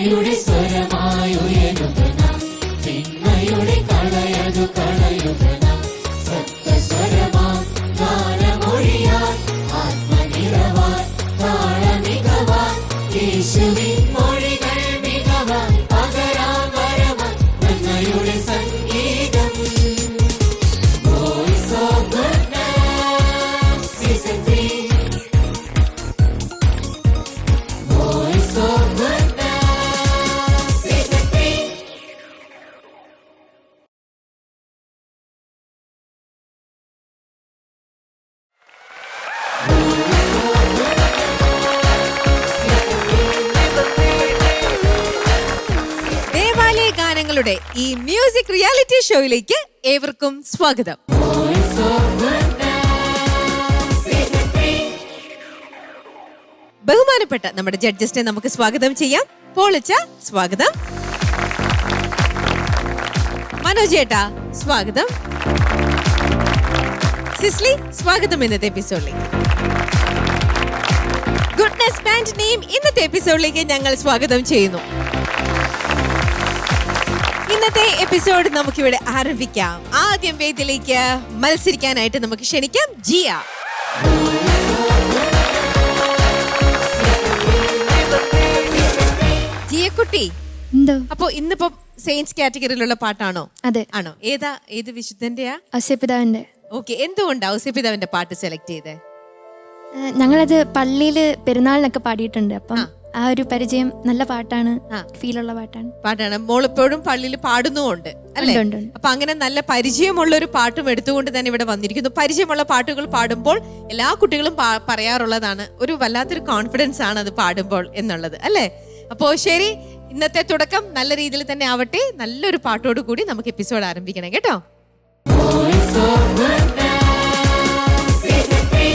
നന്മയുടെ സ്വരമായി ഉയരുക നാം, തിന്മയുടെ കളയതു കളയുക നാം. സപ്തസ്വരമാം ഗാനമൊഴിയാൻ ആത്മനിറവാൻ താളമികവാൻ യേശുവിൻ മൊഴികൾ മികവാൻ പകരാൻ വരവാൻ നന്മയുടെ സംഗീതം. Voice of Goodness Season 3. Voice of Goodness Season 3. ദേവാലയ ഗാനങ്ങളുടെ ഈ മ്യൂസിക് റിയാലിറ്റി ഷോയിലേക്ക് ഏവർക്കും സ്വാഗതം. Voice of Goodness Season 3. ബഹുമാനപ്പെട്ട നമ്മുടെ ജഡ്ജസിനെ നമുക്ക് സ്വാഗതം ചെയ്യാം. പോളിച്ച സ്വാഗതം, മനോജ് ഏട്ടാ സ്വാഗതം, സിസ്ലി സ്വാഗതം ഇന്നത്തെ എപ്പിസോഡിലേക്ക്. ഗുഡ്നസ് ബാൻഡിനെയും ഇന്നത്തെ എപ്പിസോഡിലേക്ക് ഞങ്ങൾ സ്വാഗതം ചെയ്യുന്നു. ഇന്നത്തെ എപ്പിസോഡ് നമുക്കിവിടെ ആരംഭിക്കാം. ആദ്യം വേദിയിലേക്ക് മത്സരിക്കാനായിട്ട് നമുക്ക് ക്ഷണിക്കാം ജിയ. ജിയക്കുട്ടി, എന്തോ അപ്പൊ ഇന്നിപ്പോ സെയിൻസ് കാറ്റഗറിയിലുള്ള പാട്ടാണോ? അതെ, ആണോ? ഏത് വിശുദ്ധന്റെയാ? ഔസേപ്പിതാവിന്റെ. ഓക്കെ, എന്തുകൊണ്ട് ഔസേപ്പിതാവിന്റെ പാട്ട് സെലക്ട് ചെയ്തേ? ഞങ്ങളത് പള്ളിയില് പെരുന്നാളിനൊക്കെ പാടിയിട്ടുണ്ട്. അപ്പം ആ ഒരു പരിചയം, നല്ല പാട്ടാണ്, ഫീലുള്ള പാട്ടാണ്. മോളിപ്പോഴും പള്ളിയിൽ പാടുന്നുമുണ്ട് അല്ലേ? ഉണ്ട്. അപ്പൊ അങ്ങനെ നല്ല പരിചയമുള്ള ഒരു പാട്ടും എടുത്തുകൊണ്ട് തന്നെ ഇവിടെ വന്നിരിക്കുന്നു. പരിചയമുള്ള പാട്ടുകൾ പാടുമ്പോൾ എല്ലാ കുട്ടികളും പറയാറുള്ളതാണ്, ഒരു വല്ലാത്തൊരു കോൺഫിഡൻസ് ആണ് അത് പാടുമ്പോൾ എന്നുള്ളത് അല്ലേ? അപ്പോ ശരി, ഇന്നത്തെ തുടക്കം നല്ല രീതിയിൽ തന്നെ ആവട്ടെ. നല്ലൊരു പാട്ടോട് കൂടി നമുക്ക് എപ്പിസോഡ് ആരംഭിക്കണം കേട്ടോ. Voice of Goodness Season 3.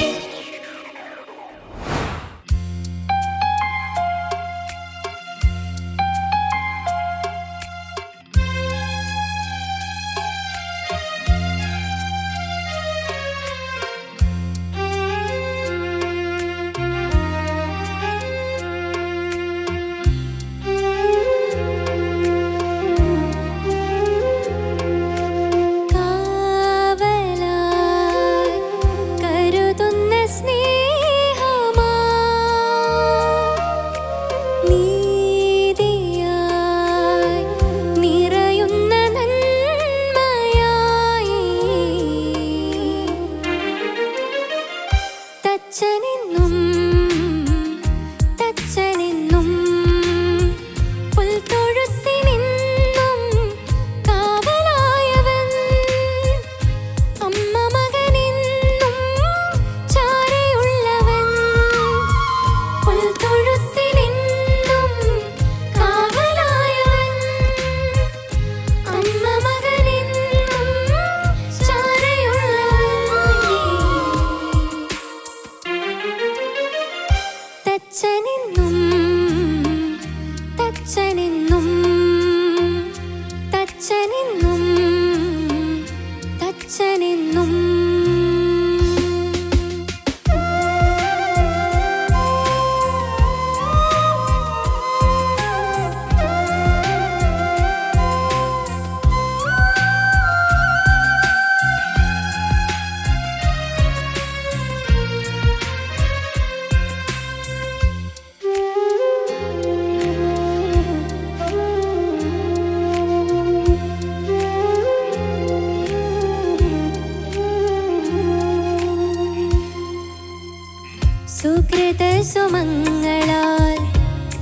സുകൃത സുമങ്ങളാൽ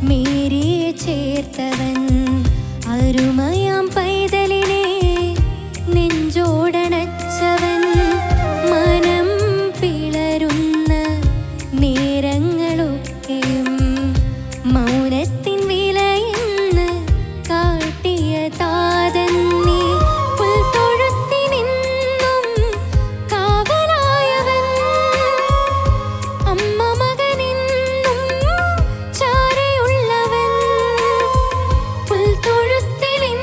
മേരിയെ ചേർത്തവൻ അരുമയാം പൈതലിനെ നെഞ്ചോടണച്ചവൻ മനം പിളരുന്ന നേരങ്ങളൊക്കെയും മൗനത്തിൻ വിലയെന്ന് കാട്ടിയ താതൻ നീ പുൽത്തൊഴുത്തിനെന്നും കാവലായവൻ അമ്മ മകനെന്നും ചാരയുള്ളവൻ പുൽത്തൊഴുത്തിലെന്നും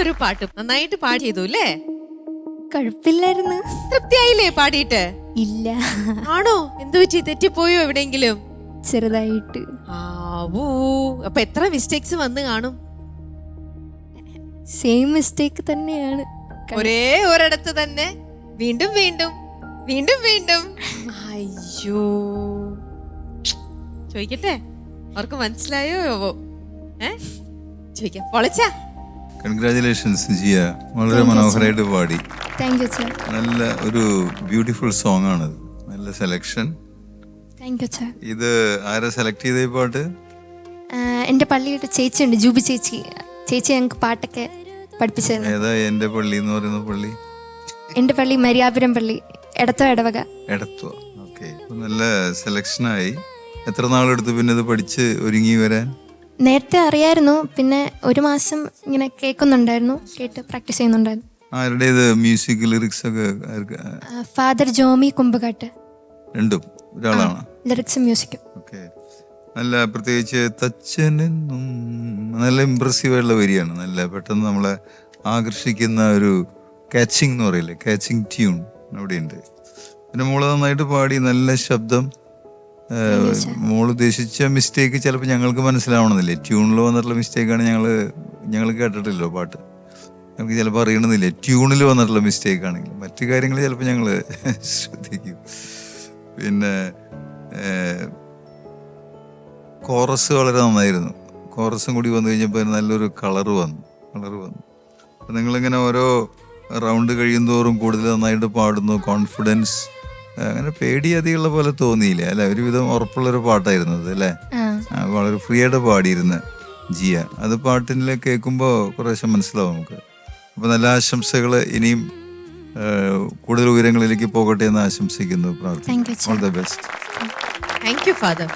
നല്ലൊരു പാട്ടും നന്നായിട്ട് പാടി ചെയ്തു അല്ലേ? കുഴപ്പമില്ലായിരുന്നു. തൃപ്തിയായില്ലേ പാടിയിട്ട്? ഇല്ല, ആണോ? എന്തു പറ്റി? തെറ്റിപ്പോയോ എവിടെയെങ്കിലും? ചെറുതായിട്ട്. അപ്പൊ എത്ര മിസ്റ്റേക്സ് വന്ന് കാണും? സെയിം മിസ്റ്റേക്ക് തന്നെയാണ്. ഒരേ ഒരിടത്ത് തന്നെ വീണ്ടും വീണ്ടും വീണ്ടും വീണ്ടും. അയ്യോ, ചോദിക്കട്ടെ, അവർക്ക് മനസ്സിലായോ? ചോദിക്കാം. പൊളച്ചാ കൺഗ്രാജുലേഷൻസ് ജിയ, വളരെ മനോഹരമായിട്ട് പാടി. Thank you sir. നല്ല ഒരു ബ്യൂട്ടിഫുൾ സോങ് ആണത്, നല്ല സെലക്ഷൻ. Thank you sir. ഇത് ആരാ സെലക്ട് ചെയ്ത ഈ പാട്ട്? എൻ്റെ പള്ളിയുടെ ചേച്ചിയുണ്ട്, ജൂബി ചേച്ചി. ചേച്ചി ഞങ്ങൾക്ക് പാട്ടൊക്കെ പഠിപ്പിച്ചത്. ഏതാ എന്റെ പള്ളി എന്ന് പറയുന്ന പള്ളി? എൻ്റെ പള്ളി മരിയാപുരം പള്ളി, എടത്തോ ഇടവക. എടത്തോ. ഓക്കെ, നല്ല സെലക്ഷനായി. എത്ര നാളെടുത്ത് പിന്നെ ഇത് പഠിച്ച് ഒരുങ്ങി വരാൻ? നേരത്തെ അറിയായിരുന്നു, പിന്നെ ഒരു മാസം ഇങ്ങനെ കേൾക്കുന്നുണ്ടായിരുന്നു, കേട്ട് പ്രാക്ടീസ് ചെയ്യുന്നുണ്ടായിരുന്നു. ആരുടെ ഇത് മ്യൂസിക് ലിറിക്സ് ഒക്കെ? ഫാദർ ജോമി കുമ്പകാട്ട്. രണ്ടും ഒരാളാണ്? ലിറിക്സും മ്യൂസിക്കും. ഓക്കെ, നല്ല പ്രത്യേകിച്ച് തച്ചനെന്നും നല്ല ഇമ്പ്രസീവ് ആയിട്ടുള്ള വരിയാണ്. നല്ല പെട്ടെന്ന് നമ്മളെ ആകർഷിക്കുന്ന ഒരു കാച്ചിങ് എന്ന് പറയില്ലേ, കാച്ചിങ് ട്യൂൺ അവിടെയുണ്ട്. പിന്നെ മോള് നന്നായിട്ട് പാടി, നല്ല ശബ്ദം. മോൾ ഉദ്ദേശിച്ച മിസ്റ്റേക്ക് ചിലപ്പോൾ ഞങ്ങൾക്ക് മനസ്സിലാവണമെന്നില്ലേ. ട്യൂണിൽ വന്നിട്ടുള്ള മിസ്റ്റേക്കാണ് ഞങ്ങൾ കേട്ടിട്ടില്ലോ പാട്ട്. ഞങ്ങൾക്ക് ചിലപ്പോൾ അറിയണമെന്നില്ല ട്യൂണിൽ വന്നിട്ടുള്ള മിസ്റ്റേക്ക് ആണെങ്കിൽ. മറ്റു കാര്യങ്ങൾ ചിലപ്പോൾ ഞങ്ങൾ ശ്രദ്ധിക്കും. പിന്നെ കോറസ് വളരെ നന്നായിരുന്നു. കോറസും കൂടി വന്നു കഴിഞ്ഞപ്പോൾ നല്ലൊരു കളറ് വന്നു. അപ്പം നിങ്ങളിങ്ങനെ ഓരോ റൗണ്ട് കഴിയുന്തോറും കൂടുതൽ നന്നായിട്ട് പാടുന്നു. കോൺഫിഡൻസ്, അങ്ങനെ പേടി അധികമുള്ള പോലെ തോന്നിയില്ല അല്ലെ? ഒരുവിധം ഉറപ്പുള്ളൊരു പാട്ടായിരുന്നു അത് അല്ലേ? വളരെ ഫ്രീ ആയിട്ട് പാടിയിരുന്ന ജിയ. അത് പാട്ടിൽ കേൾക്കുമ്പോൾ കുറേശ്ശെ മനസ്സിലാവും നമുക്ക്. അപ്പോൾ നല്ല ആശംസകൾ. ഇനിയും കൂടുതൽ ഉയരങ്ങളിലേക്ക് പോകട്ടെ എന്ന് ആശംസിക്കുന്നു, പ്രാർത്ഥിക്കുന്നു. All the best. Thank you father.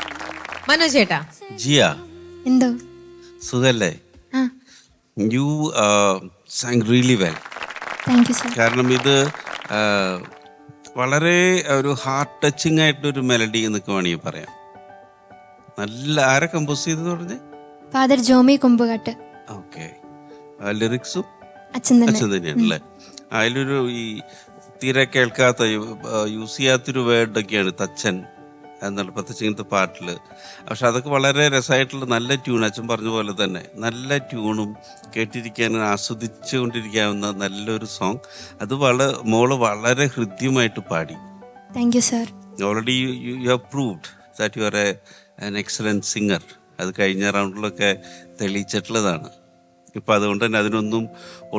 Manoj ചേട്ടാ. ജിയ, എന്തോ സുഖല്ലേ? U San really well. Thank you sir. കാരണം ഇത് വളരെ ഒരു ഹാർട്ട് ടച്ചിങ് ആയിട്ടൊരു മെലഡി എന്നൊക്കെ വേണമെങ്കിൽ പറയാം. നല്ല ആരെ കമ്പോസ് ചെയ്തെന്ന് പറഞ്ഞേ? ഫാദർ ജോമി കുമ്പകാട്ട്. ഓക്കെ, ലിറിക്സും അച്ഛൻ തന്നെയാണല്ലേ? അതിലൊരു ഈ തീരെ കേൾക്കാത്ത യൂസ് ചെയ്യാത്തൊരു വേർഡൊക്കെയാണ് തച്ചൻ എന്നുള്ള, പ്രത്യേകിച്ച് ഇങ്ങനത്തെ പാട്ടിൽ. പക്ഷെ അതൊക്കെ വളരെ രസമായിട്ടുള്ള നല്ല ട്യൂൺ. അച്ഛൻ പറഞ്ഞ പോലെ തന്നെ നല്ല ട്യൂണും കേട്ടിരിക്കാൻ ആസ്വദിച്ചു കൊണ്ടിരിക്കാവുന്ന നല്ലൊരു സോങ്. അത് മോള് വളരെ ഹൃദ്യമായിട്ട് പാടി. Thank you sir. Already you have proved that you are an excellent singer. അത് കഴിഞ്ഞ റൗണ്ടിലൊക്കെ തെളിയിച്ചിട്ടുള്ളതാണ്. ഇപ്പം അതുകൊണ്ട് തന്നെ അതിനൊന്നും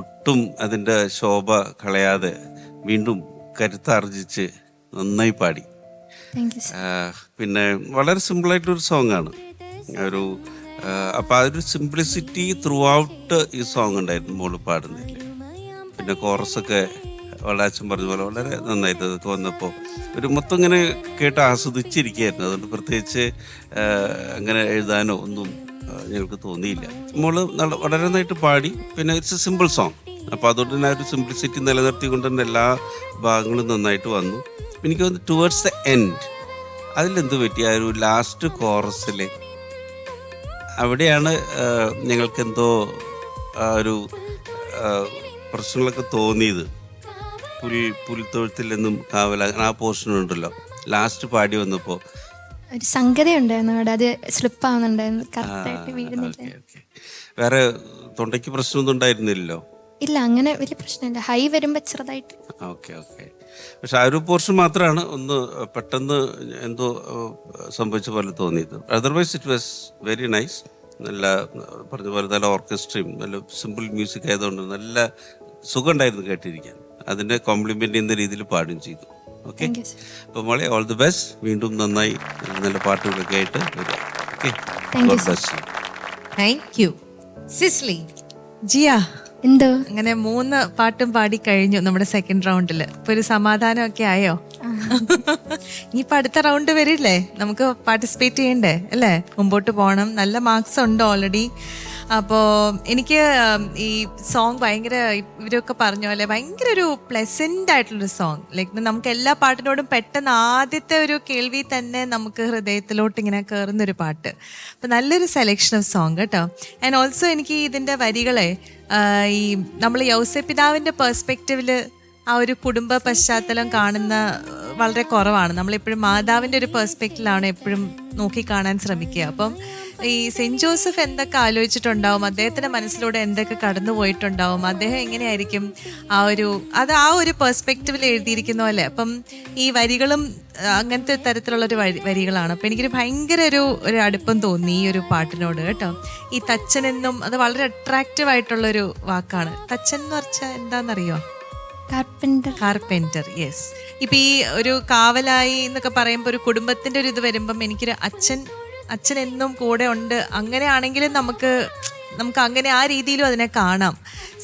ഒട്ടും അതിൻ്റെ ശോഭ കളയാതെ വീണ്ടും കരുത്താർജിച്ച് നന്നായി പാടി. പിന്നെ വളരെ സിമ്പിളായിട്ടൊരു സോങ് ആണ് ഒരു. അപ്പം ആ ഒരു സിംപ്ലിസിറ്റി ത്രൂ ഔട്ട് ഈ സോങ് ഉണ്ടായിരുന്നു മോള് പാടുന്നില്ല. പിന്നെ കോറസൊക്കെ അച്ഛൻ പറഞ്ഞ പോലെ വളരെ നന്നായിട്ട് അതൊക്കെ വന്നപ്പോൾ ഒരു മൊത്തം ഇങ്ങനെ കേട്ട് ആസ്വദിച്ചിരിക്കുകയായിരുന്നു. അതുകൊണ്ട് പ്രത്യേകിച്ച് അങ്ങനെ എഴുതാനോ ഒന്നും ഞങ്ങൾക്ക് തോന്നിയില്ല. മോള് വളരെ നന്നായിട്ട് പാടി. പിന്നെ ഇറ്റ്സ് എ സിമ്പിൾ സോങ്. അപ്പോൾ അതുകൊണ്ട് തന്നെ ആ ഒരു സിംപ്ലിസിറ്റി നിലനിർത്തിക്കൊണ്ട് തന്നെ എല്ലാ ഭാഗങ്ങളും നന്നായിട്ട് വന്നു. എനിക്ക് തോന്നുന്നു ടുവേർഡ്സ് ദ എൻഡ് അതിലെന്ത് പറ്റി, ആ ഒരു ലാസ്റ്റ് കോറസിൽ അവിടെയാണ് ഞങ്ങൾക്ക് എന്തോ ഒരു പ്രശ്നങ്ങളൊക്കെ തോന്നിയത്. പുൽത്തൊഴുത്തിൽ നിന്നും കാവല ആ പോർഷൻ ഉണ്ടല്ലോ, ലാസ്റ്റ് പാടി വന്നപ്പോൾ ഒരു സംഗതി ഉണ്ടായിരുന്നു അവിടെ, അത് സ്ലിപ്പ് ആവുന്നുണ്ടായിരുന്നു, കറക്റ്റായിട്ട് വീഴുന്നില്ല. വേറെ തൊണ്ടയ്ക്ക് പ്രശ്നമൊന്നും ഉണ്ടായിരുന്നില്ലല്ലോ? ഇല്ല, അങ്ങനെ വലിയ പ്രശ്നമില്ല. ഹൈ വരുമ്പോൾ ചെറുതായിട്ട്. ഓക്കെ. പക്ഷെ ആ ഒരു പോർഷൻ മാത്രമാണ് ഒന്ന് പെട്ടെന്ന് എന്തോ സംഭവിച്ച പോലെ തോന്നിയത്. Otherwise it was very nice. നല്ല പറഞ്ഞ പോലെ നല്ല ഓർക്കസ്ട്രയും നല്ല സിമ്പിൾ മ്യൂസിക് ആയതുകൊണ്ട് നല്ല സുഖം ഉണ്ടായിരുന്നു കേട്ടിരിക്കാൻ. അതിൻ്റെ കോംപ്ലിമെൻ്റ് ചെയ്യുന്ന രീതിയിൽ പാടുകയും ചെയ്തു. ഓക്കെ, അപ്പോൾ മോളെ ഓൾ ദി ബെസ്റ്റ്. വീണ്ടും നന്നായി നല്ല പാട്ടുകളൊക്കെ ആയിട്ട് വരിക. Okay, god bless you. Thank you. Cicily. Jiya, എന്തോ അങ്ങനെ 3 പാട്ടും പാടി കഴിഞ്ഞു നമ്മുടെ സെക്കൻഡ് റൗണ്ടിൽ. ഇപ്പൊ ഒരു സമാധാനമൊക്കെ ആയോ? ഇനിയിപ്പൊ അടുത്ത റൗണ്ട് വരില്ലേ, നമുക്ക് പാർട്ടിസിപ്പേറ്റ് ചെയ്യണ്ടേ അല്ലേ? മുമ്പോട്ട് പോകണം. നല്ല മാർക്സ് ഉണ്ട് ഓൾറെഡി. അപ്പോൾ എനിക്ക് ഈ സോങ് ഭയങ്കര ഇവരൊക്കെ പറഞ്ഞ പോലെ ഭയങ്കര ഒരു പ്ലെസൻ്റ് ആയിട്ടുള്ളൊരു സോങ്. ലൈക്ക് നമുക്ക് എല്ലാ പാട്ടിനോടും പെട്ടെന്ന് ആദ്യത്തെ ഒരു കേൾവി തന്നെ നമുക്ക് ഹൃദയത്തിലോട്ട് ഇങ്ങനെ കയറുന്നൊരു പാട്ട്. അപ്പം നല്ലൊരു സെലക്ഷൻ ഓഫ് സോങ് കേട്ടോ. ആൻഡ് ഓൾസോ എനിക്ക് ഇതിൻ്റെ വരികളെ ഈ നമ്മൾ യൗസപിതാവിൻ്റെ പെർസ്പെക്റ്റീവിൽ ആ ഒരു കുടുംബ പശ്ചാത്തലം കാണുന്ന വളരെ കുറവാണ്. നമ്മളെപ്പോഴും മാതാവിൻ്റെ ഒരു പെർസ്പെക്റ്റീവിലാണ് എപ്പോഴും നോക്കിക്കാണാൻ ശ്രമിക്കുക. അപ്പം ഈ സെൻറ്റ് ജോസഫ് എന്തൊക്കെ ആലോചിച്ചിട്ടുണ്ടാവും, അദ്ദേഹത്തിൻ്റെ മനസ്സിലൂടെ എന്തൊക്കെ കടന്നു പോയിട്ടുണ്ടാവും, അദ്ദേഹം എങ്ങനെയായിരിക്കും ആ ഒരു പെർസ്പെക്റ്റീവിൽ എഴുതിയിരിക്കുന്ന പോലെ. അപ്പം ഈ വരികളും അങ്ങനത്തെ തരത്തിലുള്ളൊരു വരികളാണ്. അപ്പം എനിക്കൊരു ഭയങ്കര ഒരു അടുപ്പം തോന്നി ഈ ഒരു പാട്ടിനോട് കേട്ടോ. ഈ തച്ചൻ എന്നും അത് വളരെ അട്രാക്റ്റീവ് ആയിട്ടുള്ളൊരു വാക്കാണ്. തച്ചൻ എന്ന് പറഞ്ഞാൽ എന്താണെന്നറിയോ? കാർപെൻറ്റർ. യെസ്. ഇപ്പം ഈ ഒരു കാവലായി എന്നൊക്കെ പറയുമ്പോൾ ഒരു കുടുംബത്തിൻ്റെ ഒരു ഇത് വരുമ്പം എനിക്കൊരു അച്ഛൻ എന്നും കൂടെ ഉണ്ട്. അങ്ങനെയാണെങ്കിലും നമുക്ക് അങ്ങനെ ആ രീതിയിലും അതിനെ കാണാം.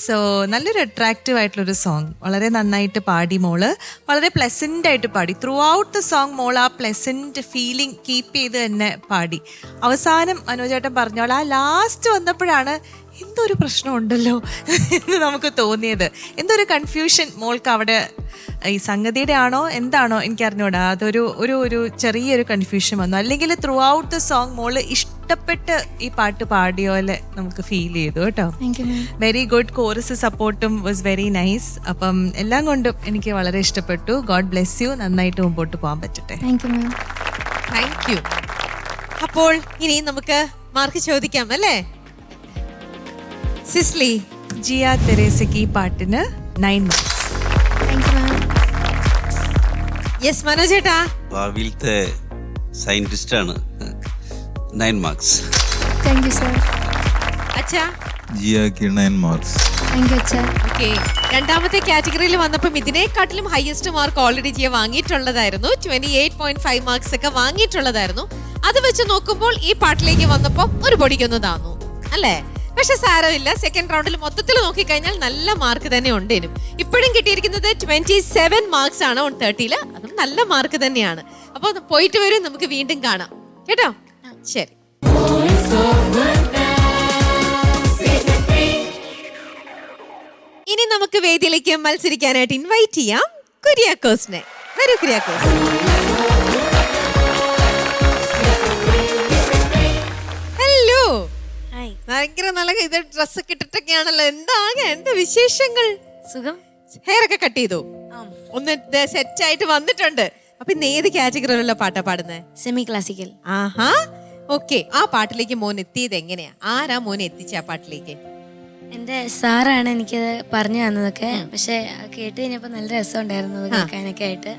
സോ നല്ലൊരു അട്രാക്റ്റീവ് ആയിട്ടുള്ളൊരു സോങ്. വളരെ നന്നായിട്ട് പാടി മോള്, വളരെ പ്ലെസൻ്റ് ആയിട്ട് പാടി. ത്രൂ ഔട്ട് ദ സോങ് മോൾ ആ പ്ലെസൻറ്റ് ഫീലിംഗ് കീപ്പ് ചെയ്ത് തന്നെ പാടി. അവസാനം മനോജേട്ടൻ പറഞ്ഞോളാം, ആ ലാസ്റ്റ് വന്നപ്പോഴാണ് എന്തോ ഒരു പ്രശ്നമുണ്ടല്ലോ എന്ന് നമുക്ക് തോന്നിയത്. എന്തോ ഒരു കൺഫ്യൂഷൻ മോൾക്ക് അവിടെ ഈ സംഗതിയുടെ ആണോ എന്താണോ എനിക്കറിഞ്ഞൂടാ. ഒരു ചെറിയൊരു കൺഫ്യൂഷൻ വന്നു. അല്ലെങ്കിൽ ത്രൂ ഔട്ട് ദ സോങ് മോള് ഇഷ്ടപ്പെട്ട് ഈ പാട്ട് പാടിയ പോലെ നമുക്ക് ഫീൽ ചെയ്തു കേട്ടോ. Very good. കോറസ് സപ്പോർട്ടും വാസ് വെരി നൈസ്. അപ്പം എല്ലാം കൊണ്ടും എനിക്ക് വളരെ ഇഷ്ടപ്പെട്ടു. God bless you. നന്നായിട്ട് മുമ്പോട്ട് പോകാൻ പറ്റട്ടെ. Thank you. അപ്പോൾ ഇനി നമുക്ക് മാർക്ക് ചോദിക്കാം അല്ലേ? സിസ്ലി, ജിയ തെരേസയ്ക്ക് ഈ പാട്ടിന് 9 marks. യെസ് മനോജേട്ടാ. ഭാവിയിലത്തെ സയന്റിസ്റ്റാണ്. 9 marks. Thank you sir. അച്ഛാ? ജിയാക്ക് 9 marks. താങ്ക് യു അച്ഛാ. ഓക്കെ, രണ്ടാമത്തെ കാറ്റഗറിയിൽ വന്നപ്പം ഇതിനേക്കാട്ടിലും ഹയസ്റ്റ് മാർക്ക് ഓൾറെഡി ജിയ വാങ്ങിയിട്ടുള്ളതായിരുന്നു. 28.5 marks ഒക്കെ വാങ്ങിയിട്ടുള്ളതായിരുന്നു. അത് വെച്ച് നോക്കുമ്പോൾ ഈ പാട്ടിലേക്ക് വന്നപ്പോൾ ഒരു പൊടിക്കൊന്നു താന്നു അല്ലേ? പക്ഷെ സാരമില്ല, സെക്കൻഡ് റൗണ്ടിൽ മൊത്തത്തിൽ നോക്കിക്കഴിഞ്ഞാൽ നല്ല മാർക്ക് തന്നെ ഉണ്ടേനും. ഇപ്പോഴും കിട്ടിയിരിക്കുന്നത് 27 marks ആണ് ഓൺ 30. അതും നല്ല മാർക്ക് തന്നെയാണ്. അപ്പോൾ പോയിട്ട് വരും, നമുക്ക് വീണ്ടും കാണാം കേട്ടോ. ശരി. ഇനി നമുക്ക് വേദിയിലേക്ക് മത്സരിക്കാനായിട്ട് ഇൻവൈറ്റ് ചെയ്യാം കുര്യാക്കോസിനെ. വരൂ കുര്യാക്കോസ്. ഹലോ. ഭയങ്കര നല്ല ഇത് ഡ്രസ്സൊക്കെ ഇട്ടിട്ടൊക്കെയാണല്ലോ. എന്താ വിശേഷങ്ങൾ? സുഖം. ഹെയർ ഒക്കെ കട്ട് ചെയ്തു, ഒന്ന് സെറ്റ് ആയിട്ട് വന്നിട്ടുണ്ട്. അപ്പൊ ഇന്ന് ഏത് കാറ്റഗറിയിലുള്ള പാട്ടാ പാടുന്നത്? Semi classical. ആഹാ, ഓക്കെ. ആ പാട്ടിലേക്ക് മോൻ എത്തിയത് എങ്ങനെയാ? ആരാ മോനെ എത്തിച്ച ആ പാട്ടിലേക്ക്? എൻ്റെ സാറാണ് എനിക്കത് പറഞ്ഞു തന്നതൊക്കെ. പക്ഷെ കേട്ട് കഴിഞ്ഞപ്പോൾ നല്ല രസമുണ്ടായിരുന്നു അത് കേൾക്കാനൊക്കെ ആയിട്ട്.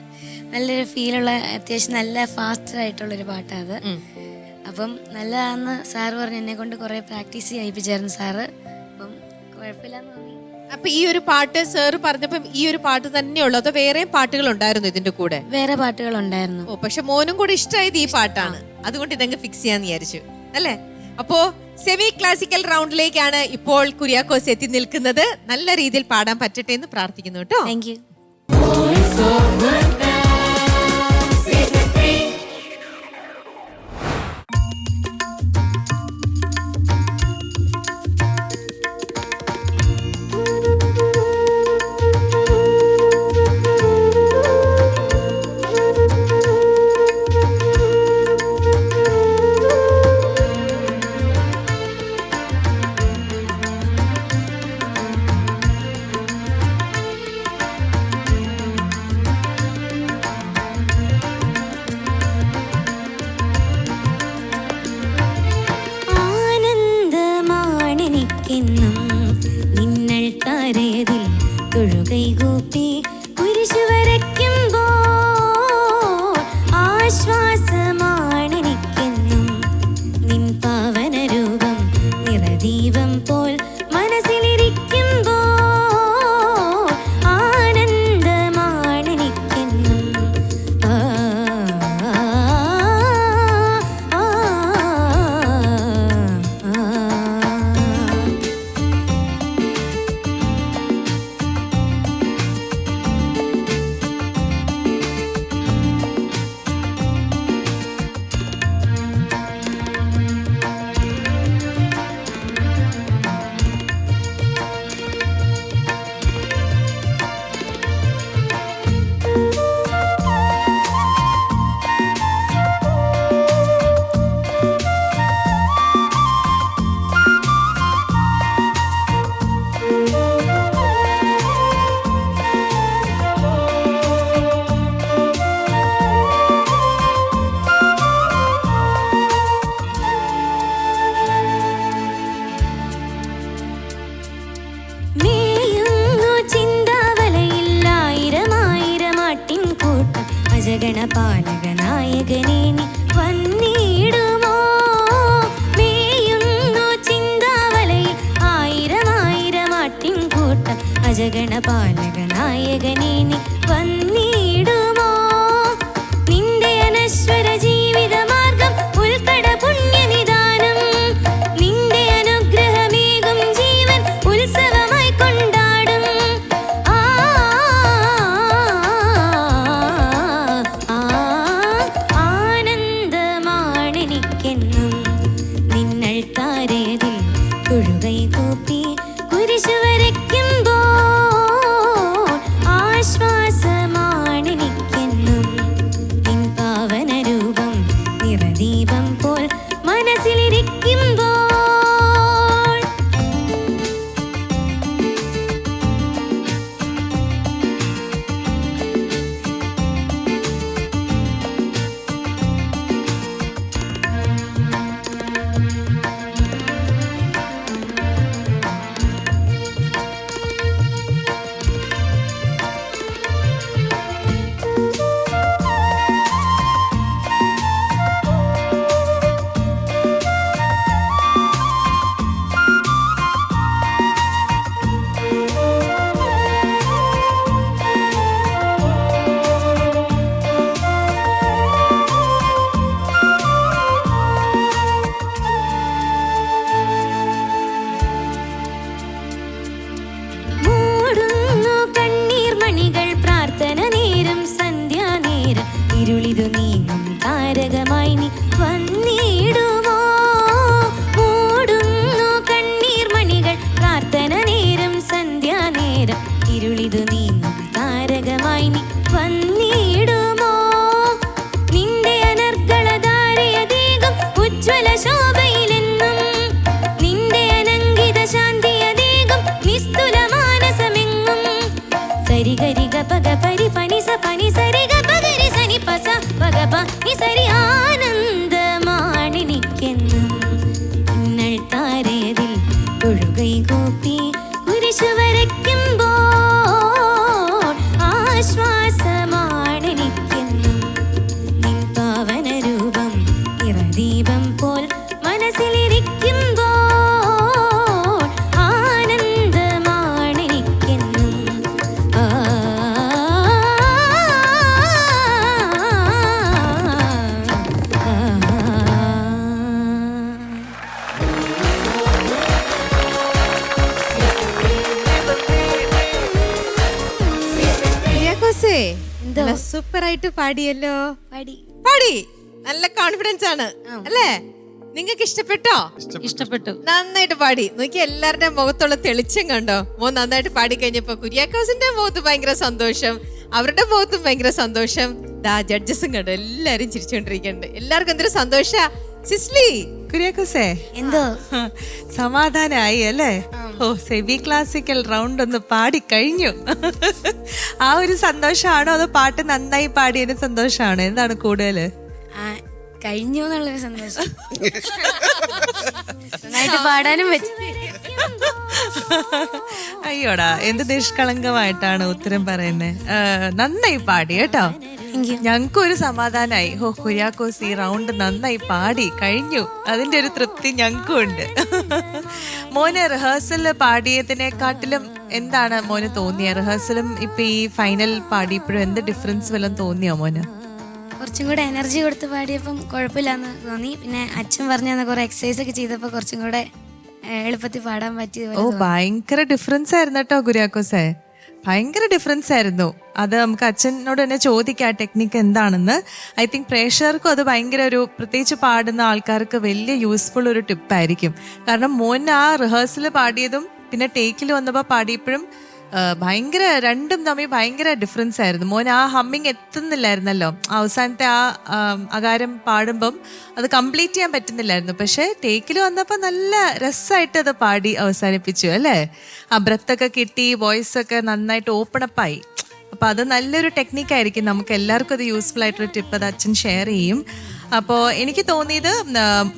നല്ലൊരു ഫീലുള്ള, അത്യാവശ്യം നല്ല ഫാസ്റ്റ് ആയിട്ടുള്ളൊരു പാട്ടാണ് അത്. അപ്പം നല്ലതാന്ന് സാറ് പറഞ്ഞു. എന്നെ കൊണ്ട് കുറെ പ്രാക്ടീസ് ചെയ്യിപ്പിച്ചായിരുന്നു സാറ്. അപ്പം കുഴപ്പമില്ലാന്ന് തോന്നി. അപ്പൊ ഈ ഒരു പാട്ട് സാറ് പറഞ്ഞപ്പം ഈ ഒരു പാട്ട് തന്നെയുള്ളൂ അതോ വേറെ പാട്ടുകൾ ഉണ്ടായിരുന്നു ഇതിന്റെ കൂടെ? വേറെ പാട്ടുകൾ ഉണ്ടായിരുന്നു. ഓ, പക്ഷെ മോനും കൂടെ ഇഷ്ടമായത് ഈ പാട്ടാണ്. അതുകൊണ്ട് ഇതങ്ങ് ഫിക്സ് ചെയ്യാന്ന് വിചാരിച്ചു അല്ലേ? അപ്പോ സെമി ക്ലാസിക്കൽ റൗണ്ടിലേക്കാണ് ഇപ്പോൾ കുര്യാക്കോസ് എത്തി നിൽക്കുന്നത്. നല്ല രീതിയിൽ പാടാൻ പറ്റട്ടെ എന്ന് പ്രാർത്ഥിക്കുന്നു കേട്ടോ. Thank you. നിന്നൽ താരയതിൽ തൊഴുകൈകൂപ്പി കുരിശു വരയ്ക്കുമ്പോൾ ആശ്വാസമാണെനിക്കെന്നും നിൻ പാവന രൂപം നിറദീപം പോൽ മനസ്സിലിരിക്കുമ്പോൾ ആനന്ദമാണെനിക്കെന്നും. അജഗണപാലക നായകനേ നീ വന്നിടുമോ? മേയുന്നു ചിന്താവലയിൽ ആയിരം ആയിരം ആട്ടിൻകൂട്ടം. അജഗണപാലക നായകനേ നീ വന്നിടുമോ? നിന്റെ അനശ്വര ജീവിതമാർഗം ഉൾക്കട പുണ്യനിദാനം. നിന്റെ അനുഗ്രഹമേകും ജീവൻ ഉത്സവമായി കൊണ്ടാടും. ആനന്ദമാണെനിക്കെന്നും നിന്നൾ താരേതിൽ തൊഴുകൈ കൂപ്പി കുരിശു വരയ്ക്കുമ്പോൾ. ആശ്വാസമാണെനിക്കെന്നും നിൻ പാവന രൂപം നിറദീപം പോൽ മനസ്സിലിരിക്കുമ്പോൾ. മൂടുന്നു കണ്ണീർ മണികൾ പ്രാർത്ഥന നേരം സന്ധ്യാനേരം. ഇരുളിതു നീങ്ങും താരകമായി നീ വന്നിടുമോ? മൂടുന്നു കണ്ണീർ മണികൾ പ്രാർത്ഥന നേരം സന്ധ്യാനേരം. ഇരുളിതു നീങ്ങും താരകമായി നീ വന്നിടുമോ? നിന്റെ അനർഗളധാരയതീകം ഉജ്ജ്വല ശോഭയിലെന്നും. നിന്റെ അനങ്കിത ശാന്തിയതീകം നിസ്തുല മാനസമെങ്ങും. സരിഗരി ഗപഗ പരി പനി സ പനി സരി ഗപഗരി സനി പസ പഗപ നി സരി. ആനന്ദമാണെനിക്കെന്നും നിന്നൾ താരേതിൽ തൊഴുകൈ കൂപ്പി കുരിശു വരയ്ക്കുമ്പോൾ. ആശ്വാസമാണെനിക്കെന്നും നിൻ പാവന രൂപം നിറദീപം പോൽ മനസ്സിലിരിക്കുമ്പോൾ. ആനന്ദമാണെനിക്കെന്നും കുര്യാക്കോസേ, നല്ല സൂപ്പറായിട്ട് പാടിയല്ലോ. പാടി നല്ല കോൺഫിഡൻസ് ആണ് അല്ലേ? നിങ്ങൾക്ക് ഇഷ്ടപ്പെട്ടോ? ഇഷ്ടപ്പെട്ടു. നന്നായിട്ട് പാടി നോക്കി. എല്ലാവരുടെ മുഖത്തുള്ള തെളിച്ചം കണ്ടോ? മോൻ നന്നായിട്ട് പാടി കഴിഞ്ഞപ്പോ കുര്യാക്കോസിന്റെ മുഖത്ത് ഭയങ്കര സന്തോഷം, അവരുടെ മുഖത്തും ഭയങ്കര സന്തോഷം. ജഡ്ജസും കണ്ടോ, എല്ലാരും ചിരിച്ചുകൊണ്ടിരിക്കുന്നുണ്ട്. എല്ലാവർക്കും എന്തൊരു സന്തോഷ. സിസ്ലി, കുര്യാക്കോസേ, എന്തോ സമാധാനായി അല്ലേ? ഓ, സെമി ക്ലാസിക്കൽ റൗണ്ട് ഒന്ന് പാടി കഴിഞ്ഞു. ആ ഒരു സന്തോഷമാണോ അതോ പാട്ട് നന്നായി പാടിയതിന് സന്തോഷമാണോ? എന്താണ് കൂടുതല്? കഴിഞ്ഞു എന്നുള്ളൊരു സന്തോഷം. നന്നായിട്ട് പാടാനും പറ്റും. അയ്യോടാ, എന്ത് നിഷ്കളങ്കമായിട്ടാണ് ഉത്തരം പറയുന്നത്. നന്നായി പാടി കേട്ടോ. ഞങ്ങൾക്കും ഒരു സമാധാനായി. ഓ, കുര്യാക്കോസ് ഈ റൗണ്ട് നന്നായി പാടി കഴിഞ്ഞു, അതിന്റെ ഒരു തൃപ്തി ഞങ്ങൾക്കും ഉണ്ട്. മോന് റിഹേഴ്സലിൽ പാടിയതിനെക്കാട്ടിലും എന്താണ് മോന് തോന്നിയ? റിഹേഴ്സലും ഇപ്പൊ ഈ ഫൈനൽ പാടിയപ്പോഴും എന്ത് ഡിഫറൻസ് വല്ലതും തോന്നിയോ മോന്? കുറച്ചും കൂടെ എനർജി കൊടുത്ത് പാടിയപ്പം കുഴപ്പമില്ലാന്ന് തോന്നി. പിന്നെ അച്ഛൻ പറഞ്ഞു തന്ന കുറെ എക്സസൈസ് ഒക്കെ ചെയ്തപ്പോൾ കുറച്ചും കൂടെ എളുപ്പത്തിൽ പാടാൻ പറ്റിയത്. ഓ, ഭയങ്കര ഡിഫറൻസ് ആയിരുന്നു കേട്ടോ കുര്യാക്കോസേ, ഭയങ്കര ഡിഫറൻസ് ആയിരുന്നു. അത് നമുക്ക് അച്ഛനോട് തന്നെ ചോദിക്കാം ടെക്നിക്ക് എന്താണെന്ന്. ഐ തിങ്ക് പ്രേക്ഷകർക്കും അത് ഭയങ്കര ഒരു, പ്രത്യേകിച്ച് പാടുന്ന ആൾക്കാർക്ക് വലിയ യൂസ്ഫുൾ ഒരു ടിപ്പായിരിക്കും. കാരണം മോൻ ആ റിഹേഴ്സൽ പാടിയതും പിന്നെ ടേക്കിൽ വന്നപ്പോൾ പാടിയപ്പോഴും ഭയങ്കര, രണ്ടും തമ്മിൽ ഭയങ്കര ഡിഫറൻസ് ആയിരുന്നു. മോൻ ആ ഹമ്മിങ് എത്തുന്നില്ലായിരുന്നല്ലോ, അവസാനത്തെ ആ അകാരം പാടുമ്പം അത് കംപ്ലീറ്റ് ചെയ്യാൻ പറ്റുന്നില്ലായിരുന്നു. പക്ഷെ ടേക്കിൽ വന്നപ്പോൾ നല്ല രസമായിട്ട് അത് പാടി അവസാനിപ്പിച്ചു അല്ലേ? ആ ബ്രത്തൊക്കെ കിട്ടി, വോയിസ് ഒക്കെ നന്നായിട്ട് ഓപ്പണപ്പായി. അപ്പോൾ അത് നല്ലൊരു ടെക്നിക്കായിരിക്കും. നമുക്ക് എല്ലാവർക്കും അത് യൂസ്ഫുൾ ആയിട്ടൊരു ടിപ്പ് അത് അച്ഛൻ ഷെയർ ചെയ്യും. അപ്പോൾ എനിക്ക് തോന്നിയത്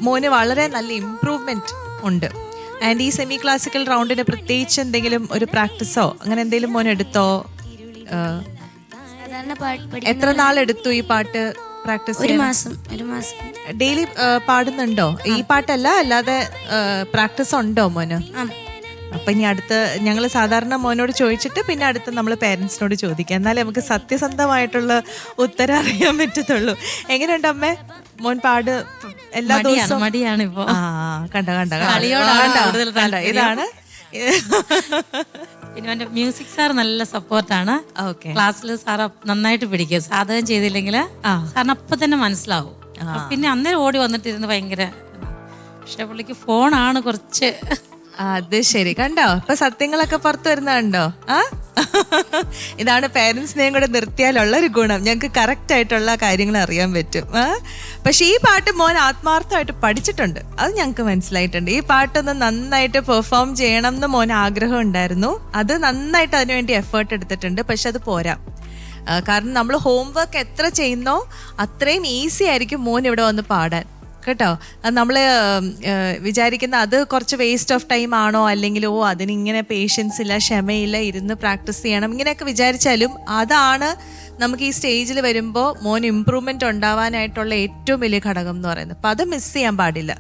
മോന് വളരെ നല്ല ഇമ്പ്രൂവ്മെൻറ്റ് ഉണ്ട്. ആൻഡ് ഈ സെമി ക്ലാസിക്കൽ റൗണ്ടിന് പ്രത്യേകിച്ച് എന്തെങ്കിലും ഒരു പ്രാക്ടീസോ അങ്ങനെ എന്തെങ്കിലും മോൻ എടുത്തോ? സാധാരണ എത്ര നാളെടുത്തു ഈ പാട്ട് പ്രാക്ടീസ് ഒരു ചെയ്യാൻ? മാസം ഡെയിലി പാടുന്നുണ്ടോ? ഈ പാട്ടല്ല, അല്ലാതെ പ്രാക്ടീസ് ഉണ്ടോ മോന്? അപ്പൊ ഇനി അടുത്ത് ഞങ്ങൾ സാധാരണ മോനോട് ചോദിച്ചിട്ട് പിന്നെ അടുത്ത് നമ്മൾ പേരൻസിനോട് ചോദിക്കാം, എന്നാലേ നമുക്ക് സത്യസന്ധമായിട്ടുള്ള ഉത്തരം അറിയാൻ പറ്റത്തുള്ളൂ. എങ്ങനെയുണ്ട് അമ്മേ മോൻ പാട്? എല്ലാ ദിവസവും മടിയാണ് ഇപ്പൊ. കണ്ട ഇതാണ്. പിന്നെ എന്റെ മ്യൂസിക് സാർ നല്ല സപ്പോർട്ടാണ്. ഓക്കെ. ക്ലാസ്സിൽ സാർ നന്നായിട്ട് പിടിക്കും. സാധകം ചെയ്തില്ലെങ്കിൽ സാറിന് അപ്പൊ തന്നെ മനസ്സിലാവും. പിന്നെ അന്നേരം ഓടി വന്നിട്ടിരുന്ന് ഭയങ്കര, പക്ഷെ പുള്ളിക്ക് ഫോണാണ് കുറച്ച്. അത് ശരി, കണ്ടോ ഇപ്പൊ സത്യങ്ങളൊക്കെ പുറത്തു വരുന്നുണ്ടോ? ഇതാണ് പേരൻസിനെയും കൂടെ നിർത്തിയാലുള്ള ഒരു ഗുണം, ഞങ്ങൾക്ക് കറക്റ്റ് ആയിട്ടുള്ള കാര്യങ്ങൾ അറിയാൻ പറ്റും. പക്ഷെ ഈ പാട്ട് മോൻ ആത്മാർത്ഥമായിട്ട് പഠിച്ചിട്ടുണ്ട്, അത് ഞങ്ങൾക്ക് മനസ്സിലായിട്ടുണ്ട്. ഈ പാട്ടൊന്ന് നന്നായിട്ട് പെർഫോം ചെയ്യണം എന്ന് മോൻ ആഗ്രഹം ഉണ്ടായിരുന്നു, അത് നന്നായിട്ട് അതിനുവേണ്ടി എഫേർട്ട് എടുത്തിട്ടുണ്ട്. പക്ഷെ അത് പോരാ, കാരണം നമ്മൾ ഹോംവർക്ക് എത്ര ചെയ്യുന്നോ അത്രയും ഈസി ആയിരിക്കും മോൻ ഇവിടെ വന്ന് പാടാൻ കേട്ടോ. നമ്മൾ വിചാരിക്കുന്ന അത് കുറച്ച് വേസ്റ്റ് ഓഫ് ടൈം ആണോ, അല്ലെങ്കിൽ അതിനിങ്ങനെ പേഷ്യൻസ് ഇല്ല, ക്ഷമയില്ല, ഇരുന്ന് പ്രാക്ടീസ് ചെയ്യണം, ഇങ്ങനെയൊക്കെ വിചാരിച്ചാലും അതാണ് നമുക്ക് ഈ സ്റ്റേജിൽ വരുമ്പോൾ മോൻ ഇമ്പ്രൂവ്മെൻ്റ് ഉണ്ടാവാനായിട്ടുള്ള ഏറ്റവും വലിയ ഘടകം എന്ന് പറയുന്നത്. അപ്പം അത് മിസ് ചെയ്യാൻ പാടില്ല.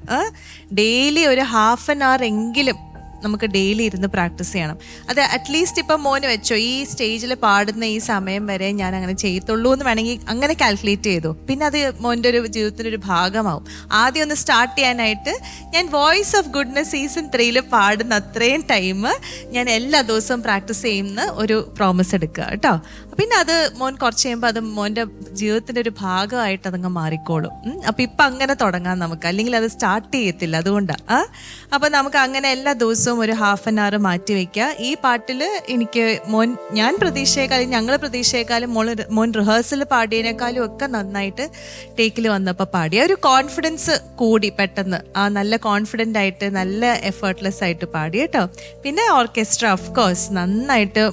ഡെയിലി ഒരു ഹാഫ് ആൻ അവർ എങ്കിലും നമുക്ക് ഡെയിലി ഇരുന്ന് പ്രാക്ടീസ് ചെയ്യണം. അത് അറ്റ്ലീസ്റ്റ് ഇപ്പം മോന് വെച്ചോ, ഈ സ്റ്റേജിൽ പാടുന്ന ഈ സമയം വരെ ഞാൻ അങ്ങനെ ചെയ്യത്തുള്ളൂ എന്ന് വേണമെങ്കിൽ അങ്ങനെ കാൽക്കുലേറ്റ് ചെയ്തു. പിന്നെ അത് മോൻ്റെ ഒരു ജീവിതത്തിൻ്റെ ഒരു ഭാഗമാവും. ആദ്യം ഒന്ന് സ്റ്റാർട്ട് ചെയ്യാനായിട്ട് ഞാൻ വോയിസ് ഓഫ് ഗുഡ്നെസ് സീസൺ 3 പാടുന്ന അത്രയും ടൈം ഞാൻ എല്ലാ ദിവസവും പ്രാക്ടീസ് ചെയ്യുന്ന ഒരു പ്രോമിസ് എടുക്കുക കേട്ടോ. പിന്നെ അത് മോൻ കുറച്ച് കഴിയുമ്പോൾ അത് മോൻ്റെ ജീവിതത്തിൻ്റെ ഒരു ഭാഗമായിട്ട് അതങ്ങ് മാറിക്കോളും. അപ്പം ഇപ്പം അങ്ങനെ തുടങ്ങാം നമുക്ക്, അല്ലെങ്കിൽ അത് സ്റ്റാർട്ട് ചെയ്യത്തില്ല, അതുകൊണ്ടാണ്. അപ്പം നമുക്ക് അങ്ങനെ എല്ലാ ദിവസവും ഒരു ഹാഫ് ആൻ അവർ മാറ്റി വയ്ക്കുക. ഈ പാട്ടിൽ എനിക്ക് ഞാൻ പ്രതീക്ഷയെക്കാളും ഞങ്ങൾ പ്രതീക്ഷയെക്കാളും മോൻ റിഹേഴ്സൽ പാടിയതിനേക്കാളും ഒക്കെ നന്നായിട്ട് ടേക്കിൽ വന്നപ്പോൾ പാടിയ ഒരു കോൺഫിഡൻസ് കൂടി പെട്ടെന്ന്. നല്ല കോൺഫിഡൻ്റ് ആയിട്ട് നല്ല എഫേർട്ട്ലെസ് ആയിട്ട് പാടി കേട്ടോ. പിന്നെ ഓർക്കസ്ട്ര ഓഫ് കോഴ്സ് നന്നായിട്ട്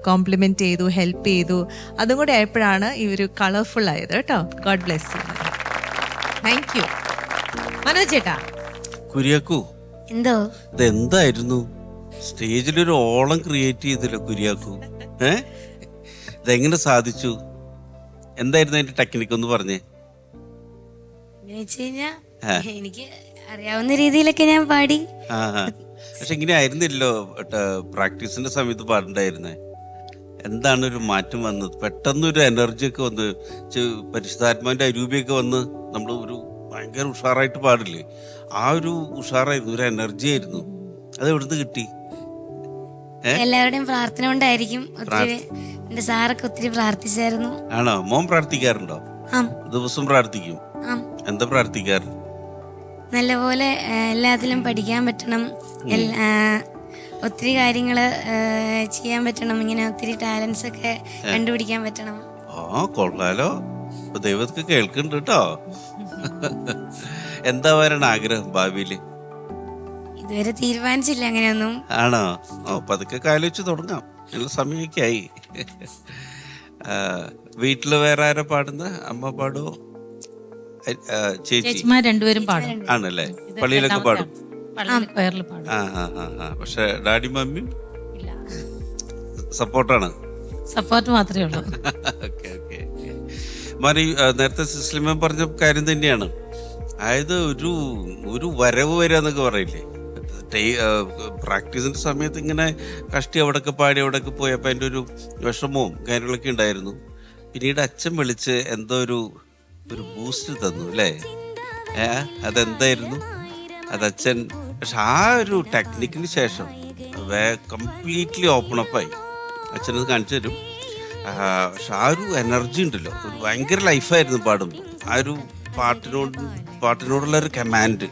കോംപ്ലിമെന്റ് ചെയ്തു, ഹെൽപ്പ് ചെയ്തു. അതും കൂടെ ആയപ്പോഴാണ് ഈ ഒരു കളർഫുൾ ആയത് കേട്ടോ. God bless you. Thank U. Manoj ചേട്ടാ, കുര്യാക്കു എന്തോ ഇതെന്തായിരുന്നു സ്റ്റേജിലൊരു ഓളം ക്രിയേറ്റ് ചെയ്തില്ല കുര്യാക്കു? ഇതെങ്ങനെ സാധിച്ചു? എന്തായിരുന്നു അതിന്റെ ടെക്നിക്ക് ഒന്ന് പറഞ്ഞേ. എങ്ങനെ വെച്ച് കഴിഞ്ഞാ എനിക്ക് അറിയാവുന്ന രീതിയിലൊക്കെ ഞാൻ പാടി. പക്ഷെ ഇങ്ങനെ ആയിരുന്നില്ലോ പ്രാക്ടീസിന്റെ സമയത്ത് പാടണ്ടായിരുന്നേ. എന്താണ് ഒരു മാറ്റം വന്നത്? പെട്ടെന്നൊരു എനർജി ഒക്കെ വന്ന്, പരിശുദ്ധാത്മാവിന്റെ അരൂപിയൊക്കെ വന്ന് നമ്മൾ ഒരു ഭയങ്കര ഉഷാറായിട്ട് പാടില്ലേ, ആ ഒരു ഉഷാറായിരുന്നു, ഒരു എനർജി ആയിരുന്നു. അത് എവിടുന്ന് കിട്ടി? എല്ലാവരുടെയും പ്രാർത്ഥന കൊണ്ടായിരിക്കും. ഒത്തിരി എന്റെ സാറൊക്കെ ഒത്തിരി പ്രാർത്ഥിച്ചായിരുന്നു. ആണോ? മോൻ പ്രാർത്ഥിക്കാറുണ്ടോ? ദിവസം പ്രാർത്ഥിക്കും? എന്താ പ്രാർത്ഥിക്കാറ്? നല്ലപോലെ എല്ലാത്തിലും പഠിക്കാൻ പറ്റണം, ഒത്തിരി കാര്യങ്ങള് ചെയ്യാൻ പറ്റണം, ഇങ്ങനെ ഒത്തിരി ടാലൻസ് ഒക്കെ കണ്ടുപിടിക്കാൻ പറ്റണം. കൊള്ളാലോ, ദൈവത്തൊക്കെ കേൾക്കുന്നുണ്ട് കേട്ടോ. എന്താ വരണം ആഗ്രഹം ഭാവിയില്? ഇതുവരെ തീരുമാനിച്ചില്ല അങ്ങനെയൊന്നും. ആണോ? പതുക്കെ കാലോചിച്ച് തുടങ്ങാം, നല്ല സമയമൊക്കെ ആയി. വീട്ടില് വേറെ ആരാ പാടുന്ന? അമ്മ പാടുവോ? ചേച്ചിമാർ രണ്ടുപേരും പാടും. ആണല്ലേ? പള്ളിയിലൊക്കെ പാടും? പാടും. പക്ഷെ ഡാഡി മമ്മിയും സപ്പോർട്ടാണ്? സപ്പോർട്ട് മാത്രമേ ഉള്ളൂ. Okay okay. മാറി നേരത്തെ സിസ്ലിമ പറഞ്ഞ കാര്യം തന്നെയാണ്. അതായത് ഒരു വരവ് വരിക എന്നൊക്കെ പറയില്ലേ, പ്രാക്ടീസിന്റെ സമയത്ത് ഇങ്ങനെ കഷ്ടി അവിടെയൊക്കെ പാടി അവിടെയൊക്കെ പോയപ്പോൾ അതിൻ്റെ ഒരു വിഷമവും കാര്യങ്ങളൊക്കെ ഉണ്ടായിരുന്നു. പിന്നീട് അച്ഛൻ വിളിച്ച് എന്തോ ഒരു ബൂസ്റ്റ് തന്നു അല്ലേ? അതെന്തായിരുന്നു അത് അച്ഛൻ? പക്ഷെ ആ ഒരു ടെക്നിക്കിന് ശേഷം കംപ്ലീറ്റ്ലി ഓപ്പൺ അപ്പായി. അച്ഛനത് കാണിച്ചു തരും. പക്ഷെ ആ ഒരു എനർജി ഉണ്ടല്ലോ, ഒരു ഭയങ്കര ലൈഫായിരുന്നു പാടുമ്പോൾ. ആ ഒരു പാട്ടിനോടുള്ള ഒരു കമാൻഡ്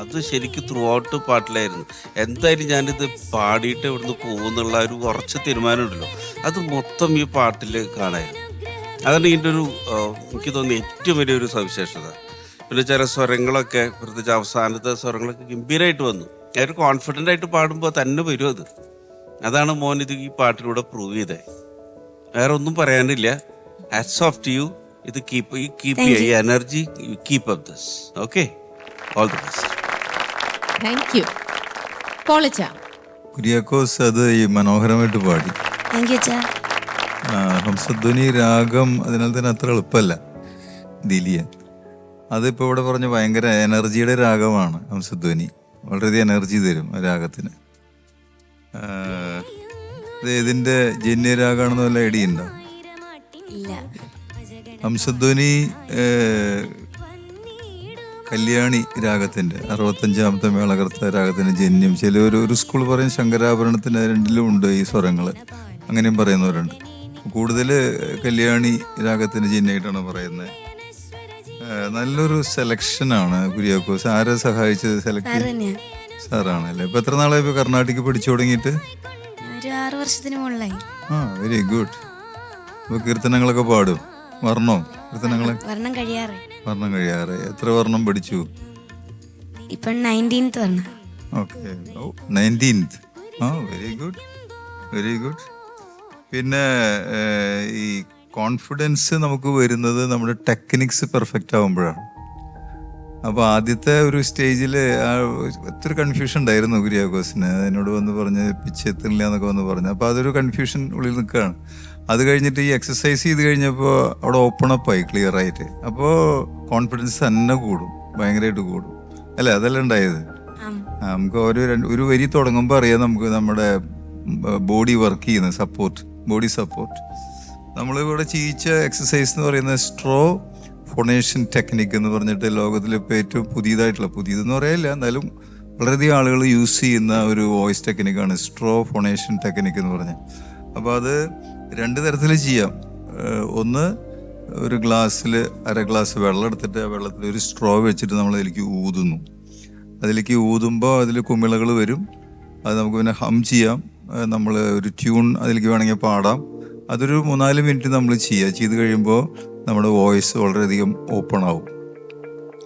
അത് ശരിക്കും ത്രൂ ഔട്ട് പാട്ടിലായിരുന്നു. എന്തായാലും ഞാനിത് പാടിയിട്ട് ഇവിടുന്ന് പോകുന്നുള്ള ഒരു ഉറച്ച തീരുമാനം ഉണ്ടല്ലോ, അത് മൊത്തം ഈ പാട്ടിൽ കാണായിരുന്നു. അതാണ് ഇതിൻ്റെ ഒരു എനിക്ക് തോന്നുന്ന ഏറ്റവും വലിയൊരു സവിശേഷത. പിന്നെ ചില സ്വരങ്ങളൊക്കെ, പ്രത്യേകിച്ച് അവസാനത്തെ സ്വരങ്ങളൊക്കെ ഗംഭീരമായിട്ട് വന്നു. ഒരു കോൺഫിഡൻ്റ് ആയിട്ട് പാടുമ്പോൾ തന്നെ വരും അത്. അതാണ് മോൻ ഇത് ഈ പാട്ടിലൂടെ പ്രൂവ് ചെയ്തത്. വേറെ ഒന്നും പറയാനില്ല. Hats off to you. ഇത് കീപ്പ് ഈ energy you keep up this. Okay, all the best. Thank you. പോളിച്ച, കുര്യാക്കോസ് അത് ഈ മനോഹരമായിട്ട് പാടി. താങ്ക് യു അച്ഛാ. ഹംസധ്വനി രാഗം അതിനാൽ തന്നെ അത്ര എളുപ്പമല്ല ദിലിയാൻ. അതിപ്പോൾ ഇവിടെ പറഞ്ഞ ഭയങ്കര എനർജിയുടെ രാഗമാണ് ഹംസധ്വനി. വളരെയധികം എനർജി തരും ആ രാഗത്തിന്. ഇത് ഇതിൻ്റെ ജന്യരാഗമാണെന്ന് വല്ല ഐഡിയ ഉണ്ടോ? ഇല്ല. ഹംസധ്വനി കല്യാണി രാഗത്തിൻ്റെ 65ാമത്തെ മേളകർത്ത രാഗത്തിൻ്റെ ജന്യം. ചില ഒരു സ്കൂൾ പറയും ശങ്കരാഭരണത്തിന് രണ്ടിലും ഉണ്ട് ഈ സ്വരങ്ങൾ, അങ്ങനെയും പറയുന്നവരുണ്ട്. കൂടുതൽ കല്യാണി രാഗത്തിൻ്റെ ജന്യമായിട്ടാണ് പറയുന്നത്. നല്ലൊരു സെലക്ഷനാണ് കുര്യാക്കോസ്. ആരെ സഹായിച്ചത് സെലക്ട് ചെയ്ത്? സാറാണല്ലേ. ഇപ്പൊ എത്ര നാളായി ഇപ്പൊ കർണാട്ടിക് പഠിച്ചു തുടങ്ങിയിട്ട്? ഒരു 6 വർഷത്തിന് മുകളിലായി. Very good. ഇപ്പൊ കീർത്തനങ്ങളൊക്കെ പാടും? വർണ്ണോ കീർത്തനങ്ങളെ? വർണ്ണം കഴിയാറ്. എത്ര വർണ്ണം പഠിച്ചു? ഇപ്പൊ 19th വർണ്ണം. ഓക്കെ. 19th. Very good. പിന്നെ ഈ കോൺഫിഡൻസ് നമുക്ക് വരുന്നത് നമ്മുടെ ടെക്നിക്സ് പെർഫെക്റ്റ് ആകുമ്പോഴാണ്. അപ്പോൾ ആദ്യത്തെ ഒരു സ്റ്റേജിൽ ഒത്തിരി കൺഫ്യൂഷൻ ഉണ്ടായിരുന്നു കുര്യാക്കോസിന്. എന്നോട് വന്ന് പറഞ്ഞ് പിച്ച് എത്തുന്നില്ല എന്നൊക്കെ വന്ന് പറഞ്ഞു. അപ്പോൾ അതൊരു കൺഫ്യൂഷൻ ഉള്ളിൽ നിൽക്കുകയാണ്. അത് കഴിഞ്ഞിട്ട് ഈ എക്സസൈസ് ചെയ്ത് കഴിഞ്ഞപ്പോൾ അവിടെ ഓപ്പൺ അപ്പായി ക്ലിയർ ആയിട്ട്. അപ്പോൾ കോൺഫിഡൻസ് തന്നെ കൂടും, ഭയങ്കരമായിട്ട് കൂടും അല്ലേ? അതല്ല ഉണ്ടായത്. നമുക്ക് ഒരു വരി തുടങ്ങുമ്പോൾ അറിയാം നമുക്ക് നമ്മുടെ ബോഡി വർക്ക് ചെയ്യുന്ന ബോഡി സപ്പോർട്ട്. നമ്മളിവിടെ ചെയ്യിച്ച എക്സസൈസ് എന്ന് പറയുന്നത് സ്ട്രോ ഫോണേഷൻ ടെക്നിക്ക് എന്ന് പറഞ്ഞിട്ട് ലോകത്തിലിപ്പോൾ ഏറ്റവും പുതിയതെന്ന് പറയില്ല, എന്നാലും വളരെയധികം ആളുകൾ യൂസ് ചെയ്യുന്ന ഒരു വോയിസ് ടെക്നിക്കാണ് സ്ട്രോ ഫോണേഷൻ ടെക്നിക്ക് എന്ന് പറഞ്ഞാൽ. അപ്പോൾ അത് 2 തരത്തിൽ ചെയ്യാം. ഒന്ന്, ഒരു ഗ്ലാസ്സിൽ 1/2 ഗ്ലാസ് വെള്ളം എടുത്തിട്ട് ആ വെള്ളത്തിൽ ഒരു സ്ട്രോ വെച്ചിട്ട് നമ്മൾ അതിലേക്ക് ഊതുമ്പോൾ അതിൽ കുമിളകൾ വരും. അത് നമുക്ക് പിന്നെ ഹം ചെയ്യാം. നമ്മൾ ഒരു ട്യൂൺ അതിലേക്ക് വേണമെങ്കിൽ പാടാം. അതൊരു 3-4 മിനിറ്റ് നമ്മൾ ചെയ്ത് കഴിയുമ്പോൾ നമ്മുടെ വോയിസ് വളരെയധികം ഓപ്പൺ ആവും.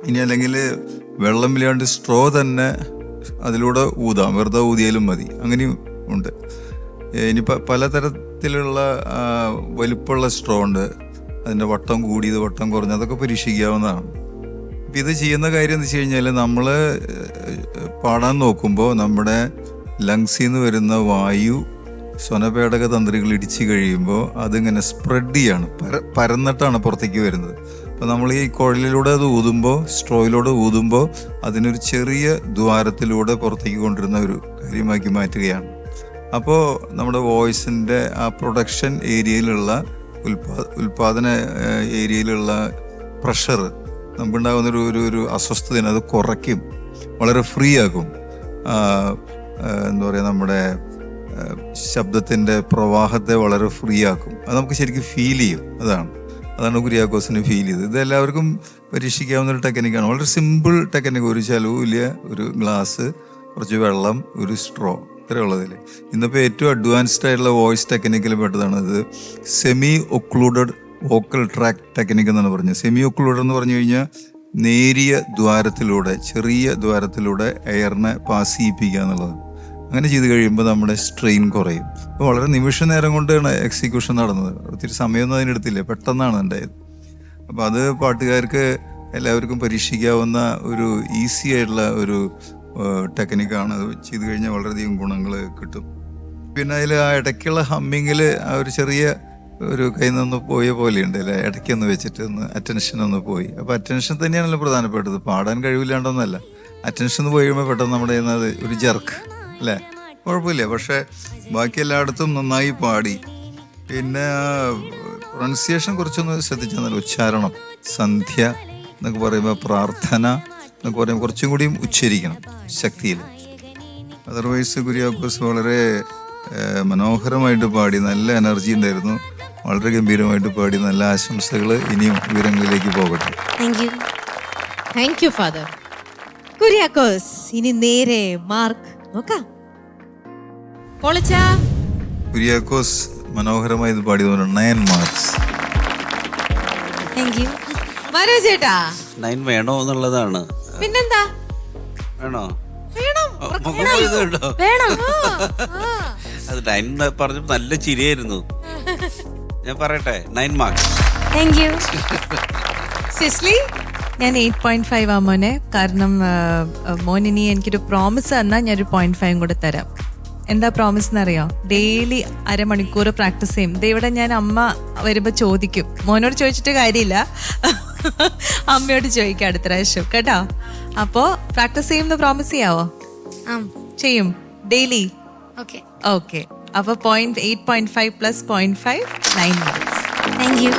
ഇനി അല്ലെങ്കിൽ വെള്ളമില്ലാണ്ട് സ്ട്രോ തന്നെ അതിലൂടെ ഊതാം, വെറുതെ ഊതിയാലും മതി, അങ്ങനെയും ഉണ്ട്. ഇനി പലതരത്തിലുള്ള വലിപ്പമുള്ള സ്ട്രോ ഉണ്ട്. അതിൻ്റെ വട്ടം കൂടിയത്, വട്ടം കുറഞ്ഞത്, അതൊക്കെ പരീക്ഷിക്കാവുന്നതാണ്. അപ്പം ഇത് ചെയ്യുന്ന കാര്യം എന്ന് വെച്ച് കഴിഞ്ഞാൽ നമ്മൾ പാടാൻ നോക്കുമ്പോൾ നമ്മുടെ ലങ്സിൽ നിന്ന് വരുന്ന വായു സ്വനപേടക തന്ത്രികൾ ഇടിച്ചു കഴിയുമ്പോൾ അതിങ്ങനെ സ്പ്രെഡ് ചെയ്യാണ്, പരന്നിട്ടാണ് പുറത്തേക്ക് വരുന്നത്. അപ്പോൾ നമ്മൾ ഈ കുഴലിലൂടെ അത് സ്ട്രോയിലൂടെ ഊതുമ്പോൾ അതിനൊരു ചെറിയ ദ്വാരത്തിലൂടെ പുറത്തേക്ക് കൊണ്ടുവരുന്ന ഒരു കാര്യമാക്കി മാറ്റുകയാണ്. അപ്പോൾ നമ്മുടെ വോയിസിൻ്റെ ആ പ്രൊഡക്ഷൻ ഏരിയയിലുള്ള ഉൽപാദന ഏരിയയിലുള്ള പ്രഷർ നമുക്കുണ്ടാകുന്ന ഒരു അസ്വസ്ഥതയാണ് അത് കുറയ്ക്കും, വളരെ ഫ്രീ ആക്കും. എന്താ പറയുക, നമ്മുടെ ശബ്ദത്തിൻ്റെ പ്രവാഹത്തെ വളരെ ഫ്രീ ആക്കും. അത് നമുക്ക് ശരിക്കും ഫീൽ ചെയ്യും. അതാണ് കുര്യാക്കോസിന് ഫീൽ ചെയ്തത്. ഇത് എല്ലാവർക്കും പരീക്ഷിക്കാവുന്ന ഒരു ടെക്നിക്കാണ്. വളരെ സിമ്പിൾ ടെക്നിക്ക്. ഒരു ചെലവുമില്ല. ഒരു ഗ്ലാസ്, കുറച്ച് വെള്ളം, ഒരു സ്ട്രോ, ഇത്രയേ ഉള്ളതിൽ. ഇന്നിപ്പോൾ ഏറ്റവും അഡ്വാൻസ്ഡ് ആയിട്ടുള്ള വോയിസ് ടെക്നിക്കിൽ പെട്ടതാണ് ഇത്. Semi occluded vocal track technique എന്നാണ് പറഞ്ഞത്. സെമി ഒക്ലൂഡഡ് എന്ന് പറഞ്ഞു കഴിഞ്ഞാൽ നേരിയ ദ്വാരത്തിലൂടെ, ചെറിയ ദ്വാരത്തിലൂടെ എയറിനെ പാസ് ചെയ്യിപ്പിക്കുക എന്നുള്ളതാണ്. അങ്ങനെ ചെയ്ത് കഴിയുമ്പോൾ നമ്മുടെ സ്ട്രെയിൻ കുറയും. അപ്പോൾ വളരെ നിമിഷ നേരം കൊണ്ടാണ് എക്സിക്യൂഷൻ നടന്നത്. ഒത്തിരി സമയമൊന്നും അതിനെടുത്തില്ല, പെട്ടെന്നാണ് ഉണ്ടായത്. അപ്പോൾ അത് പാട്ടുകാർക്ക് എല്ലാവർക്കും പരീക്ഷിക്കാവുന്ന ഒരു ഈസി ആയിട്ടുള്ള ഒരു ടെക്നിക്കാണ്. അത് ചെയ്ത് കഴിഞ്ഞാൽ വളരെയധികം ഗുണങ്ങൾ കിട്ടും. പിന്നെ അതിൽ ആ ഇടയ്ക്കുള്ള ഹമ്മിങ്ങിൽ ആ ഒരു ചെറിയ ഒരു കയ്യിൽ നിന്ന് പോയ പോലെയുണ്ട് അല്ലേ, ഇടയ്ക്കൊന്ന് വെച്ചിട്ട് അറ്റൻഷൻ ഒന്ന് പോയി. അപ്പോൾ അറ്റൻഷൻ തന്നെയാണല്ലോ പ്രധാനപ്പെട്ടത്. പാടാൻ കഴിവില്ലാണ്ടൊന്നല്ല, അറ്റൻഷൻ പോയി കഴിയുമ്പോൾ പെട്ടെന്ന് നമ്മുടെ ചെയ്യുന്നത് ഒരു ജർക്ക് അല്ലേ, കുഴപ്പമില്ല. പക്ഷെ ബാക്കി എല്ലായിടത്തും നന്നായി പാടി. പിന്നെ പ്രൊനൗൺസിയേഷൻ കുറച്ചൊന്ന് ശ്രദ്ധിച്ചാൽ നല്ല ഉച്ചാരണം. സന്ധ്യ എന്നൊക്കെ പറയുമ്പോൾ പ്രാർത്ഥന എന്നൊക്കെ പറയുമ്പോൾ കുറച്ചും കൂടിയും ഉച്ചരിക്കണം ശക്തിയിൽ. അതർവൈസ് കുര്യാക്കോസ് വളരെ മനോഹരമായിട്ട് പാടി, നല്ല എനർജി ഉണ്ടായിരുന്നു, വളരെ ഗംഭീരമായിട്ട് പാടി. നല്ല ആശംസകൾ. ഇനിയും വിവരങ്ങളിലേക്ക് പോകട്ടെ. Thank you father. കുര്യാക്കോസ്, ഇനി നേരെ മാർക്ക് നോക്കാം. കുര്യാക്കോസ് മനോഹരമായി ഇത് പാടിയതുകൊണ്ട് 9 മാർക്സ്. ചേട്ടാ 9 വേണോ എന്നുള്ളതാണ്. പിന്നെന്താ വേണോ? വേണം. അത് 9 പറഞ്ഞപ്പോൾ നല്ല ചിരിയായിരുന്നു. ഞാൻ പറയട്ടെ, 9 മാർക്സ്. Thank you. സിസ്ലി, ഞാൻ 8.5 ആ മോനെ. കാരണം മോൻ ഇനി എനിക്കൊരു പ്രോമിസ് തന്നാൽ ഞാനൊരു 0.5 കൂടെ തരാം. എന്താ പ്രോമിസ് എന്നറിയോ? ഡെയിലി അരമണിക്കൂർ പ്രാക്ടീസ് ചെയ്യും. ഇവിടെ ഞാൻ അമ്മ വരുമ്പോൾ ചോദിക്കും, മോനോട് ചോദിച്ചിട്ട് കാര്യമില്ല, അമ്മയോട് ചോദിക്കാം അടുത്ത പ്രാവശ്യം കേട്ടോ. അപ്പോൾ പ്രാക്ടീസ് ചെയ്യുമെന്ന് പ്രോമിസ് ചെയ്യാവോ? ചെയ്യും ഡെയിലി? ഓക്കെ. ഓക്കെ. അപ്പോൾ 8.5 + 0.5 9 marks. Thank U.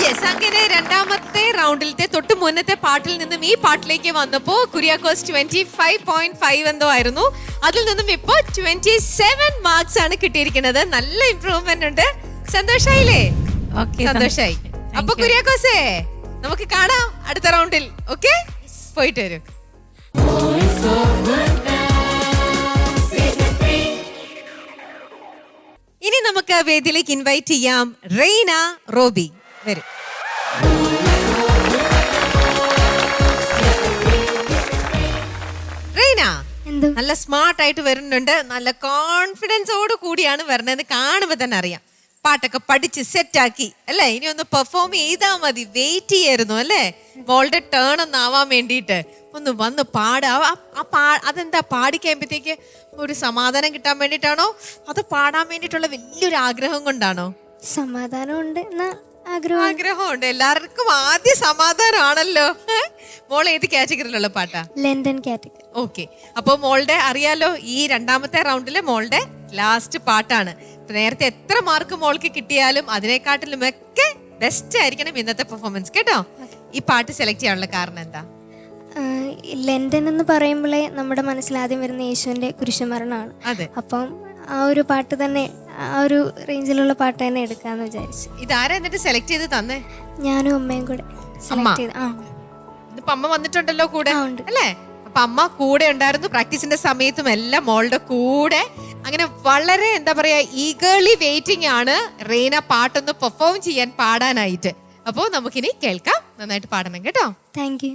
യെസ്, അങ്ങനെ രണ്ടാമത്തെ റൗണ്ടിലത്തെ തൊട്ട് മുന്നത്തെ പാട്ടിൽ നിന്നും ഈ പാട്ടിലേക്ക് വന്നപ്പോ കുര്യാക്കോസ് 25.5 എന്തോ ആയിരുന്നു. അതിൽ നിന്നും ഇപ്പോ 27 മാർക്സ് ആണ് കിട്ടിയിരിക്കുന്നത്. നല്ല ഇംപ്രൂവ്മെന്റ് ഉണ്ട്. സന്തോഷായില്ലേ? ഓക്കെ, സന്തോഷായി. അപ്പൊ കുര്യാക്കോസേ, നമുക്ക് കാണാം അടുത്ത റൗണ്ടിൽ. ഓക്കെ, പോയിട്ട് വരും. ഇനി നമുക്ക് വേദിയിലേക്ക് ഇൻവൈറ്റ് ചെയ്യാം റെയ്ന, റോബി. വരും. റെയ്ന എന്തോ നല്ല സ്മാർട്ട് ആയിട്ട് വരുന്നുണ്ട്. നല്ല കോൺഫിഡൻസോട് കൂടിയാണ് വരുന്നത്. കാണുമ്പോൾ തന്നെ അറിയാം. പാട്ടൊക്കെ പഠിച്ച് സെറ്റാക്കി അല്ലേ? ഇനി ഒന്ന് പെർഫോം ചെയ്താൽ മതി. വെയിറ്റ് ചെയ്യായിരുന്നു അല്ലേ? മോളുടെ ടേൺ ഒന്ന് ആവാൻ വേണ്ടിയിട്ട് ഒന്ന് വന്ന് പാടുക. അതെന്താ പാടി കഴിയുമ്പോഴത്തേക്ക് ഒരു സമാധാനം കിട്ടാൻ വേണ്ടിയിട്ടാണോ അതോ പാടാൻ വേണ്ടിയിട്ടുള്ള വലിയൊരു ആഗ്രഹം കൊണ്ടാണോ? സമാധാനമുണ്ട് എന്നാ ആഗ്രഹമുണ്ട്. എല്ലാവർക്കും ആദ്യം സമാധാനമാണല്ലോ. മോൾ ഏത് കാറ്റഗറിയിലുള്ള പാട്ടാ? London category. ഓക്കെ. അപ്പൊ മോളുടെ അറിയാലോ, ഈ രണ്ടാമത്തെ റൗണ്ടിലെ മോളുടെ ലാസ്റ്റ് പാട്ടാണ്. നേരത്തെ എത്ര മാർക്ക് മോൾക്ക് കിട്ടിയാലും അതിനെക്കാട്ടിലും ഒക്കെ ബെസ്റ്റ് ആയിരിക്കണം ഇന്നത്തെ പെർഫോമൻസ് കേട്ടോ. ഈ പാട്ട് സെലക്ട് ചെയ്യാനുള്ള കാരണം എന്താ? ലണ്ടൻ എന്ന് പറയുമ്പോഴേ നമ്മുടെ മനസ്സിൽ ആദ്യം വരുന്ന യേശുവിന്റെ കുരിശുമരണമാണ്. അതെ. അപ്പം ആ ഒരു പാട്ട് തന്നെ, ആ ഒരു റേഞ്ചിലുള്ള പാട്ട് തന്നെ എടുക്കാന്ന് വിചാരിച്ചു. ഇതാരാ എന്നിട്ട് സെലക്ട് ചെയ്ത് തന്നെ? ഞാനും അമ്മയും കൂടെ സെലക്ട് ചെയ്ത്. ഇതിപ്പോ അമ്മ വന്നിട്ടുണ്ടല്ലോ കൂടെ ഉണ്ട്. അല്ലേ? അപ്പൊ അമ്മ കൂടെ ഉണ്ടായിരുന്നു പ്രാക്ടീസിന്റെ സമയത്തും എല്ലാം മോളുടെ കൂടെ. അങ്ങനെ വളരെ എന്താ പറയാ ഈഗർലി വെയിറ്റിംഗ് ആണ് റെയ്ന പാട്ടൊന്ന് പെർഫോം ചെയ്യാൻ, പാടാനായിട്ട്. അപ്പോ നമുക്കിനി കേൾക്കാം. നന്നായിട്ട് പാടണം കേട്ടോ. Thank you.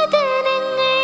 രോദനങ്ങൾ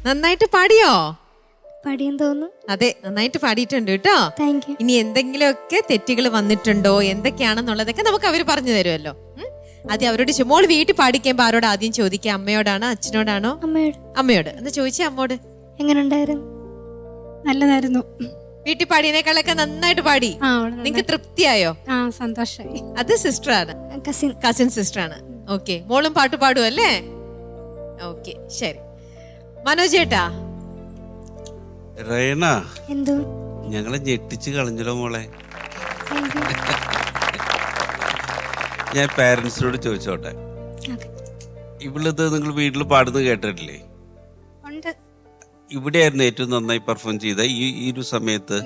നന്നായിട്ട് പാടിയോ? പാടിയെന്ന് തോന്നുന്നു. അതെ, നന്നായിട്ട് പാടിയിട്ടുണ്ട് കേട്ടോ. Thank you. ഇനി എന്തെങ്കിലുമൊക്കെ തെറ്റുകൾ വന്നിട്ടുണ്ടോ എന്തൊക്കെയാണെന്നുള്ളതൊക്കെ നമുക്ക് അവർ പറഞ്ഞു തരുമല്ലോ. ആദ്യം അവരോട് മോള് വീട്ടിൽ പാടിക്കുമ്പോ ആരോട് ആദ്യം ചോദിക്കുക? അമ്മയോടാണോ അച്ഛനോടാണോ? അമ്മയോട്. അമ്മയോട്. എന്ന് ചോദിച്ചാ അമ്മോട് എങ്ങനെ ഉണ്ടായിരുന്നു? നല്ലതായിരുന്നു. വീട്ടിൽ പാടിയതിനേക്കാളൊക്കെ നന്നായിട്ട് പാടി. നിങ്ങക്ക് തൃപ്തിയായോ? സന്തോഷമായി. അത് സിസ്റ്ററാണ്, കസിൻ സിസ്റ്ററാണ്. ഓക്കെ, മോളും പാട്ട് പാടും അല്ലേ? ഓക്കെ, ശരി. മനോജ് ചേട്ടാ. റയന, എന്തോ ഞങ്ങളെ ഞെട്ടിച്ച് കളഞ്ഞല്ലോ മോളെ. ഞാൻ പാരന്റ്സിനോട് ചോദിച്ചോട്ടെ, ഇവളിത് നിങ്ങൾ വീട്ടിൽ പാടുന്നത് കേട്ടിട്ടില്ലേ? ഇവിടെയായിരുന്നു ഏറ്റവും നന്നായി പെർഫോം ചെയ്ത ഈ ഒരു സമയത്ത്?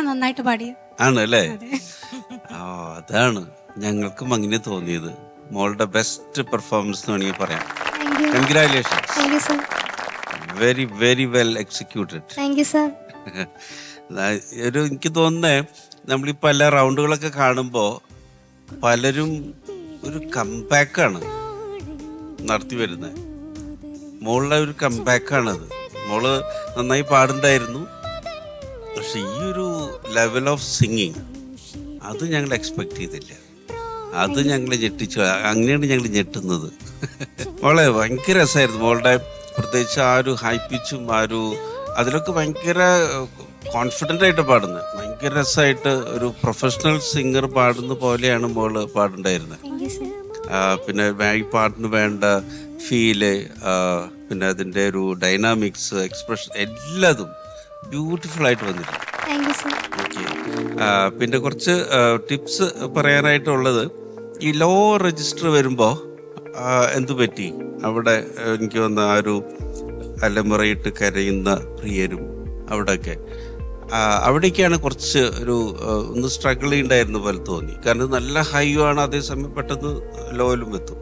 നന്നായിട്ട് പാടിയത് ആണ് അല്ലേ? അതാണ് ഞങ്ങൾക്കും അങ്ങനെ തോന്നിയത്. മോളുടെ ബെസ്റ്റ് പെർഫോമൻസ് എന്ന് വേണമെങ്കിൽ പറയാം. Congratulations, very very well executed. എനിക്ക് തോന്നുന്നേ നമ്മൾ ഈ പല റൗണ്ടുകളൊക്കെ കാണുമ്പോൾ പലരും ഒരു കംബാക്കാണ് നടത്തി വരുന്നത്. മോളുടെ ഒരു കംബാക്കാണത്. മോള് നന്നായി പാടുണ്ടായിരുന്നു, പക്ഷെ ഈ ഒരു ലെവൽ ഓഫ് സിംഗിങ് അത് ഞങ്ങൾ എക്സ്പെക്ട് ചെയ്തില്ല. അത് ഞങ്ങൾ ഞെട്ടിച്ചു. അങ്ങനെയാണ് ഞങ്ങൾ ഞെട്ടുന്നത്. മോളെ ഭയങ്കര രസമായിരുന്നു. മോളുടെ പ്രത്യേകിച്ച് ആ ഒരു ഹൈ പിച്ചും ആ ഒരു അതിലൊക്കെ ഭയങ്കര കോൺഫിഡൻ്റ് ആയിട്ട് പാടുന്നത്. ഭയങ്കര രസമായിട്ട് ഒരു പ്രൊഫഷണൽ സിംഗർ പാടുന്ന പോലെയാണ് മോള് പാടുണ്ടായിരുന്നത്. പിന്നെ ഈ പാട്ടിന് വേണ്ട ഫീല്, പിന്നെ അതിൻ്റെ ഒരു ഡൈനാമിക്സ്, എക്സ്പ്രഷൻ എല്ലാതും ബ്യൂട്ടിഫുൾ ആയിട്ട് വന്നിട്ടുണ്ട്. ഓക്കെ, പിന്നെ കുറച്ച് ടിപ്സ് പറയാനായിട്ടുള്ളത്, ഈ ലോ രജിസ്റ്റർ വരുമ്പോൾ എന്തു പറ്റി അവിടെ എനിക്ക് വന്ന ആ ഒരു അലമുറയിട്ട് കരയുന്ന പ്രിയരും അവിടേക്കാണ് കുറച്ച് ഒന്ന് സ്ട്രഗിൾ ഉണ്ടായിരുന്ന പോലെ തോന്നി. കാരണം നല്ല ഹൈ ആണ്, അതേസമയം പെട്ടെന്ന് ലോയിലും എത്തും.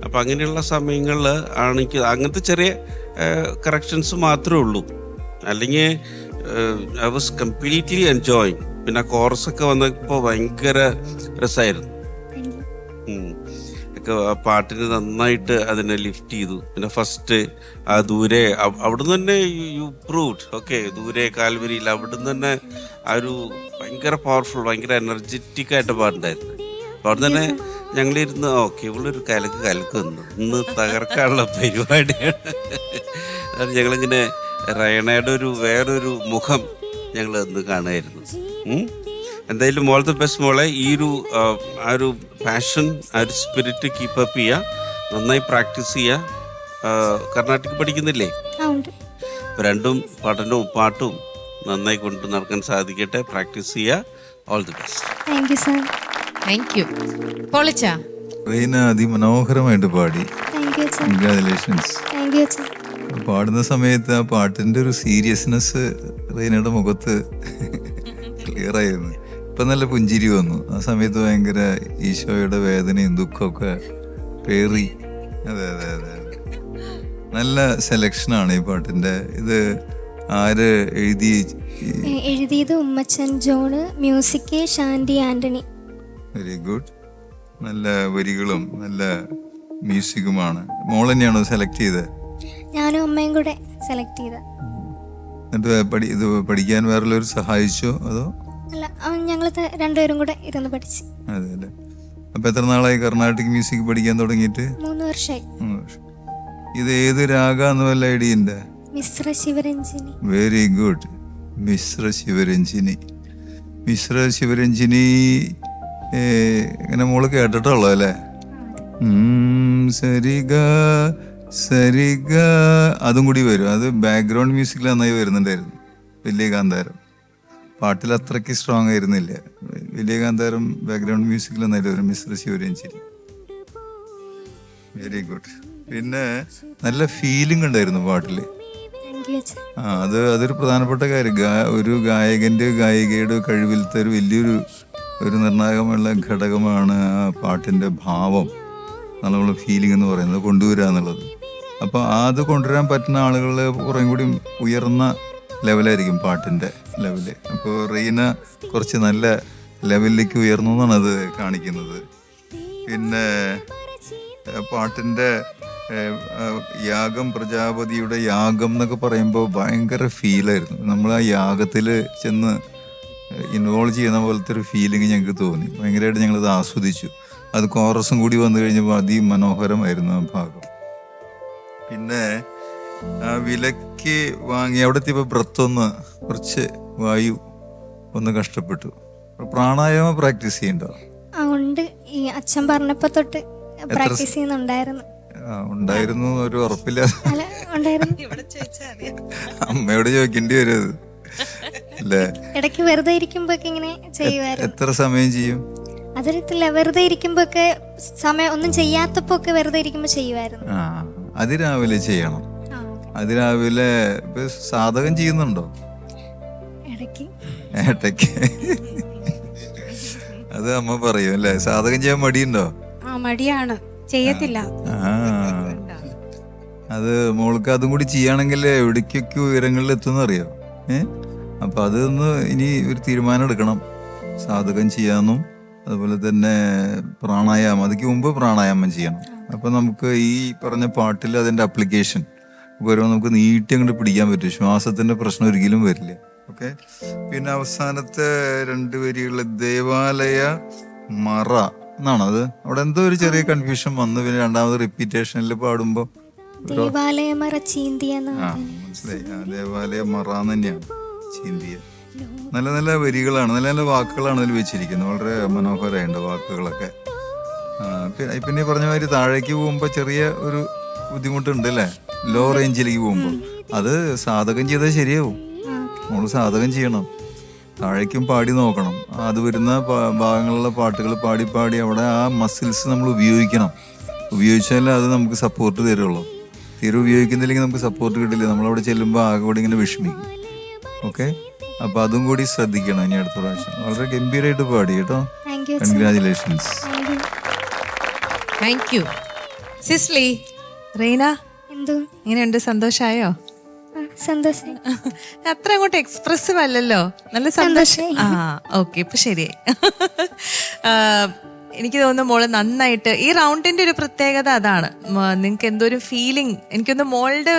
അപ്പം അങ്ങനെയുള്ള സമയങ്ങളിൽ ആണെങ്കിൽ അങ്ങനത്തെ ചെറിയ കറക്ഷൻസ് മാത്രമേ ഉള്ളൂ. അല്ലെങ്കിൽ ഐ വാസ് കംപ്ലീറ്റ്ലി എൻജോയിങ്. പിന്നെ കോറസൊക്കെ വന്നപ്പോൾ ഭയങ്കര രസമായിരുന്നു. ഒക്കെ ആ പാട്ടിന് നന്നായിട്ട് അതിനെ ലിഫ്റ്റ് ചെയ്തു. പിന്നെ ഫസ്റ്റ് ആ ദൂരെ അവിടുന്ന് തന്നെ യു പ്രൂവ്ഡ്. ഓക്കെ, ദൂരെ കാൽവരിയിൽ അവിടുന്ന് തന്നെ ആ ഒരു ഭയങ്കര പവർഫുൾ, ഭയങ്കര എനർജറ്റിക് ആയിട്ട് പാട്ടുണ്ടായിരുന്നു. അപ്പോൾ അവിടെ തന്നെ ഞങ്ങളിരുന്ന് ഓക്കെ ഇവളൊരു കലക്ക് വന്നു, ഇന്ന് തകർക്കാനുള്ള പരിപാടിയാണ്. അത് ഞങ്ങളിങ്ങനെ റയണയുടെ വേറൊരു മുഖം ഞങ്ങൾ ഇന്ന് കാണുമായിരുന്നു. എന്തായാലും ഓൾ ദി ബെസ്റ്റ് മോളെ. ആ ഒരു പാഷൻ, ആ ഒരു സ്പിരിറ്റ് കീപ്പ് അപ്പ് ചെയ്യുക, നന്നായി പ്രാക്ടീസ് ചെയ്യുക. കർണാട്ടിക് പഠിക്കുന്നില്ലേ? രണ്ടും പഠനവും പാട്ടും നന്നായി കൊണ്ട് നടക്കാൻ സാധിക്കട്ടെ. പ്രാക്ടീസ് ചെയ്യുക. All the best. Thank you. പൊളിച്ചാ റീന അതിമനോഹരമായിട്ട് പാടി. കൺഗ്രാജുലേഷൻസ്. പാടുന്ന സമയത്ത് ആ പാട്ടിന്റെ ഒരു സീരിയസ്നെസ് റീനയുടെ മുഖത്ത് ക്ലിയർ ആയിരുന്നു. ഇപ്പൊ നല്ല പുഞ്ചിരി വന്നു. ആ സമയത്ത് ഭയങ്കര ഈശോയുടെ വേദനയും ദുഃഖമൊക്കെ പേറി. അതെ അതെ അതെ, നല്ല സെലക്ഷനാണ് ഈ പാട്ടിന്റെ. ഇത് ആര് എഴുതിയത്? Ummachan John. Music Shanthi Antony. Very good. നല്ല വരികളും നല്ല മ്യൂസിക്കുമാണ്. മോൾ തന്നെയാണോ സെലക്ട് ചെയ്തത്? ഞാനും അമ്മയും കൂടെ സെലക്ട് ചെയ്ത. എന്നിട്ട് ഇത് പഠിക്കാൻ വേറെ സഹായിച്ചോ അതോ? അല്ല, ഞങ്ങൾ രണ്ടുപേരും കൂടെ ഇരുന്ന് പഠിച്ചു. അതെ അല്ലേ. അപ്പൊ എത്ര നാളായി കർണാട്ടിക് മ്യൂസിക് പഠിക്കാൻ തുടങ്ങിയിട്ട്? 3 വർഷമായി. ഇത് ഏത് രാഗാന്ന് വല്ല ഐഡിയുണ്ട്? മിശ്ര ശിവരഞ്ജിനി. Very good. മിശ്ര ശിവരഞ്ജിനി. മിശ്ര ശിവരഞ്ജിനി ഇങ്ങനെ മോള് കേട്ടിട്ടുള്ളൂ അല്ലേ? സരിഗ സരിഗ അതും കൂടി വരും. അത് ബാക്ക്ഗ്രൗണ്ട് മ്യൂസിക്കിൽ നന്നായി വരുന്നുണ്ടായിരുന്നു. വലിയ കാന്താരം പാട്ടിൽ അത്രയ്ക്ക് സ്ട്രോങ് ആയിരുന്നില്ല. വലിയ കാന്താരം ബാക്ക്ഗ്രൗണ്ട് മ്യൂസിക്കിൽ നന്നായിട്ട് വരും. മിശ്ര ശിവരഞ്ജിനി. Very good. പിന്നെ നല്ല ഫീലിംഗ് ഉണ്ടായിരുന്നു പാട്ടില്. അതൊരു പ്രധാനപ്പെട്ട കാര്യം. ഒരു ഗായകന്റെ ഗായികയുടെ കഴിവിലത്തെ ഒരു നിർണായകമുള്ള ഘടകമാണ് ആ പാട്ടിന്റെ ഭാവം, നല്ല ഫീലിംഗ് എന്ന് പറയുന്നത് കൊണ്ടുവരിക എന്നുള്ളത്. അപ്പോൾ അത് കൊണ്ടുവരാൻ പറ്റുന്ന ആളുകൾ കുറേ കൂടി ഉയർന്ന ലെവലായിരിക്കും പാട്ടിൻ്റെ ലെവല്. അപ്പോൾ റീന കുറച്ച് നല്ല ലെവലിലേക്ക് ഉയർന്നു എന്നാണ് അത് കാണിക്കുന്നത്. പിന്നെ പാട്ടിൻ്റെ യാഗം, പ്രജാപതിയുടെ യാഗം എന്നൊക്കെ പറയുമ്പോൾ ഭയങ്കര ഫീലായിരുന്നു. നമ്മൾ ആ യാഗത്തിൽ ചെന്ന് ഇൻവോൾവ് ചെയ്യുന്ന പോലത്തെ ഒരു ഫീലിംഗ് ഞങ്ങൾക്ക് തോന്നി. ഭയങ്കരമായിട്ട് ഞങ്ങളത് ആസ്വദിച്ചു. അത് കോറസും കൂടി വന്നു കഴിഞ്ഞപ്പോൾ അതിമനോഹരമായിരുന്നു ആ ഭാഗം. പിന്നെ ആ വിലക്ക് വാങ്ങി അവിടെ എത്തിയപ്പോൾ ബ്രത്തൊന്ന് കുറച്ച് വായു ഒന്ന് കഷ്ടപ്പെട്ടു. പ്രാണായാമം പ്രാക്ടീസ് ചെയ്യണ്ടോ? ഉണ്ട്, ഈ അച്ഛൻ പറഞ്ഞപ്പോ തൊട്ട് പ്രാക്ടീസ് ചെയ്യുന്നുണ്ടായിരുന്നു. ഉണ്ടായിരുന്നു, ഒരു ഉറപ്പില്ല. അല്ല, ഉണ്ടായിരുന്നു. അമ്മയോട് ചോദിക്കേണ്ടി വരും അത് അല്ലേ? ഇടയ്ക്ക് വെറുതെ ഇരിക്കുമ്പോ ഇങ്ങനെ ചെയ്യുമായിരുന്നു. എത്ര സമയം ചെയ്യും? അതിരത്തില്ല, വെറുതെ ഇരിക്കുമ്പോ സമയം ഒന്നും ചെയ്യാത്തപ്പോ ഒക്കെ വെറുതെ ഇരിക്കുമ്പോ ചെയ്യുമായിരുന്നു. ആ, അതിരാവിലെ ചെയ്യണം. അതിരാവിലെ ഇപ്പൊ സാധകം ചെയ്യുന്നുണ്ടോ? ഇടയ്ക്ക് ഏട്ടയ്ക്ക് അത് അമ്മ പറയും അല്ലേ? സാധകം ചെയ്യാൻ മടിയുണ്ടോ? മടിയാണ്, ചെയ്യത്തില്ല. അത് മോൾക്ക് അതും കൂടി ചെയ്യുകയാണെങ്കിൽ എവിടേക്കൊക്കെ ഉയരങ്ങളിൽ എത്തുമെന്ന് അറിയോ? അപ്പൊ അതൊന്ന് ഇനി ഒരു തീരുമാനം എടുക്കണം. സാധകം ചെയ്യാമെന്നും അതുപോലെ തന്നെ പ്രാണായാമം, അതിക്ക് മുമ്പ് പ്രാണായാമം ചെയ്യണം. അപ്പൊ നമുക്ക് ഈ പറഞ്ഞ പാട്ടിൽ അതിന്റെ അപ്ലിക്കേഷൻ വരുമ്പോൾ നമുക്ക് നീട്ടി അങ്ങോട്ട് പിടിക്കാൻ പറ്റും. ശ്വാസത്തിന്റെ പ്രശ്നം ഒരിക്കലും വരില്ല. ഓക്കെ. പിന്നെ അവസാനത്തെ 2 വരികളിൽ ദേവാലയ മറ എന്നാണ്. അത് അവിടെ എന്തോ ഒരു ചെറിയ കൺഫ്യൂഷൻ വന്നു. പിന്നെ രണ്ടാമത് റിപ്പീറ്റേഷനിൽ പാടുമ്പോ ദേവാലയമറ ചീന്തിയ, മനസ്സിലായി. ദേവാലയ മറ തന്നെയാണ്, ചീന്തിയ. നല്ല നല്ല വരികളാണ്, നല്ല നല്ല വാക്കുകളാണ് അതിൽ വെച്ചിരിക്കുന്നത്. വളരെ മനോഹരമായിട്ട് വാക്കുകളൊക്കെ. പിന്നെ പറഞ്ഞ മാതിരി താഴേക്ക് പോകുമ്പോ ചെറിയ ഒരു ബുദ്ധിമുട്ടുണ്ട് അല്ലേ? ലോ റേഞ്ചിലേക്ക് പോകുമ്പോൾ അത് സാധകം ചെയ്താൽ ശരിയാവും. നമ്മൾ സാധകം ചെയ്യണം, താഴേക്കും പാടി നോക്കണം. അത് വരുന്ന ഭാഗങ്ങളിലുള്ള പാട്ടുകൾ പാടി പാടി അവിടെ ആ മസിൽസ് നമ്മൾ ഉപയോഗിക്കണം. ഉപയോഗിച്ചാലേ അത് നമുക്ക് സപ്പോർട്ട് തരുള്ളൂ. തീരെ ഉപയോഗിക്കുന്നില്ലെങ്കിൽ നമുക്ക് സപ്പോർട്ട് കിട്ടില്ല. നമ്മളവിടെ ചെല്ലുമ്പോൾ ആകെ കൂടി ഇങ്ങനെ വിഷമിക്കും. ഓക്കെ. അപ്പൊ അതും കൂടി ശ്രദ്ധിക്കണം ഇനി അടുത്ത പ്രാവശ്യം. വളരെ ഗംഭീരമായിട്ട് പാടി കേട്ടോ. Congratulations. Thank you. Cicily, Reena എന്തോ എങ്ങനെയുണ്ട്? സന്തോഷായോ? സന്തോഷം. അത്ര അങ്ങോട്ട് എക്സ്പ്രസീവ് അല്ലല്ലോ. നല്ല സന്തോഷം. ആ, ഓക്കെ, ഇപ്പൊ ശരിയായി. എനിക്ക് തോന്നുന്നു മോള് നന്നായിട്ട്, ഈ റൗണ്ടിന്റെ ഒരു പ്രത്യേകത അതാണ്. നിങ്ങൾക്ക് എന്തോ ഒരു ഫീലിംഗ്, എനിക്കൊന്ന് മോളുടെ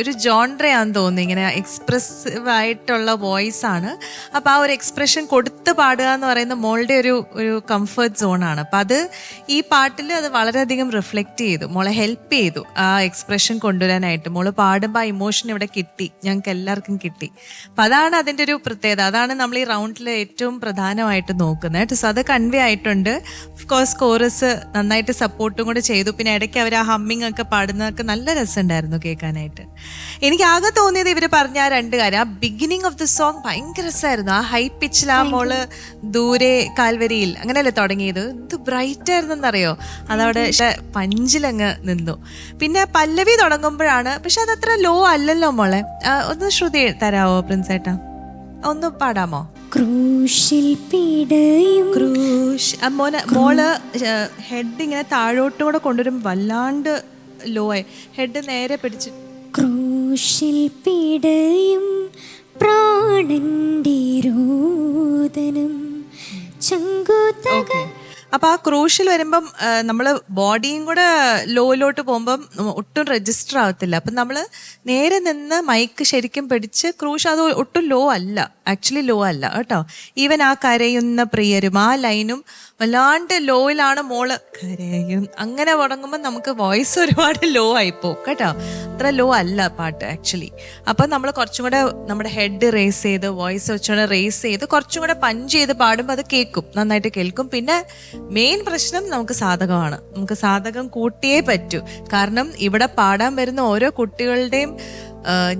ഒരു ജോൺറയാന്ന് തോന്നുന്നു. ഇങ്ങനെ എക്സ്പ്രസീവ് ആയിട്ടുള്ള വോയിസ് ആണ്. അപ്പൊ ആ ഒരു എക്സ്പ്രഷൻ കൊടുത്ത് പാടുക എന്ന് പറയുന്ന മോളുടെ ഒരു കംഫർട്ട് സോണാണ്. അപ്പൊ അത് ഈ പാട്ടിൽ അത് വളരെയധികം റിഫ്ലക്റ്റ് ചെയ്തു, മോളെ ഹെൽപ്പ് ചെയ്തു ആ എക്സ്പ്രഷൻ കൊണ്ടുവരാനായിട്ട്. മോള് പാടുമ്പോൾ ആ ഇമോഷൻ ഇവിടെ കിട്ടി, ഞങ്ങൾക്ക് എല്ലാവർക്കും കിട്ടി. അപ്പൊ അതാണ് അതിൻ്റെ ഒരു പ്രത്യേകത. അതാണ് നമ്മൾ ഈ റൗണ്ടിൽ ഏറ്റവും പ്രധാനമായിട്ട് നോക്കുന്നത് കേട്ടോ. സോ അത് കൺവേ ആയിട്ടുണ്ട്. ഓഫ്കോഴ്സ് കോറസ് നന്നായിട്ട് സപ്പോർട്ടും കൂടെ ചെയ്തു. പിന്നെ ഇടയ്ക്ക് അവർ ആ ഹമ്മിങ് ഒക്കെ പാടുന്നതൊക്കെ നല്ല രസമുണ്ടായിരുന്നു കേൾക്കാനായിട്ട്. എനിക്ക് ആകെ തോന്നിയത് ഇവര് പറഞ്ഞ ആ 2 കാര്യം. ആ ബിഗിനിങ് ഓഫ് ദ സോങ് ഭയങ്കര രസമായിരുന്നു. ആ ഹൈ പിച്ചിൽ ആ മോള് ദൂരെ കാൽവരിയിൽ അങ്ങനെയല്ലേ തുടങ്ങിയത്. ഇത് ബ്രൈറ്റ് ആയിരുന്നെന്നറിയോ? അതവിടെ പഞ്ചിലങ്ങ് നിന്നു. പിന്നെ പല്ലവി തുടങ്ങുമ്പോഴാണ്, പക്ഷെ അതത്ര ലോ അല്ലല്ലോ മോളെ. ഒന്ന് ശ്രുതി തരാവോ പ്രിൻസേട്ടാ? ഒന്ന് പാടാമോ? ക്രൂശിൽ പീഡയും മോള് ഹെഡ് ഇങ്ങനെ താഴോട്ടും കൂടെ കൊണ്ടുവരും, വല്ലാണ്ട് ലോ ആയി. ഹെഡ് നേരെ പിടിച്ച് ക്രൂശിൽ പീഡയും പ്രാണന്റെ രോദനം ചങ്കുതക. അപ്പൊ ആ ക്രൂഷ്യൽ വരുമ്പം നമ്മള് ബോഡിയും കൂടെ ലോയിലോട്ട് പോകുമ്പം ഒട്ടും രജിസ്റ്റർ ആവത്തില്ല. അപ്പം നമ്മള് നേരെ നിന്ന് മൈക്ക് ശരിക്കും പിടിച്ച് ക്രൂഷ്, അത് ഒട്ടും ലോ അല്ല, ആക്ച്വലി ലോ അല്ല കേട്ടോ. ഈവൻ ആ കരയുന്ന പ്രിയരും ആ ലൈനും വല്ലാണ്ട് ലോയിലാണ്. മോള് കരയും അങ്ങനെ തുടങ്ങുമ്പോൾ നമുക്ക് വോയിസ് ഒരുപാട് ലോ ആയിപ്പോവും കേട്ടോ. അത്ര ലോ അല്ല പാട്ട് ആക്ച്വലി. അപ്പം നമ്മൾ കുറച്ചും കൂടെ നമ്മുടെ ഹെഡ് റേസ് ചെയ്ത് വോയിസ് വെച്ചുകൂടെ റേസ് ചെയ്ത് കുറച്ചും കൂടെ പഞ്ച് ചെയ്ത് പാടുമ്പോൾ അത് കേൾക്കും, നന്നായിട്ട് കേൾക്കും. പിന്നെ മെയിൻ പ്രശ്നം നമുക്ക് സാധകമാണ്. നമുക്ക് സാധകം കൂട്ടിയേ പറ്റൂ. കാരണം ഇവിടെ പാടാൻ വരുന്ന ഓരോ കുട്ടികളുടെയും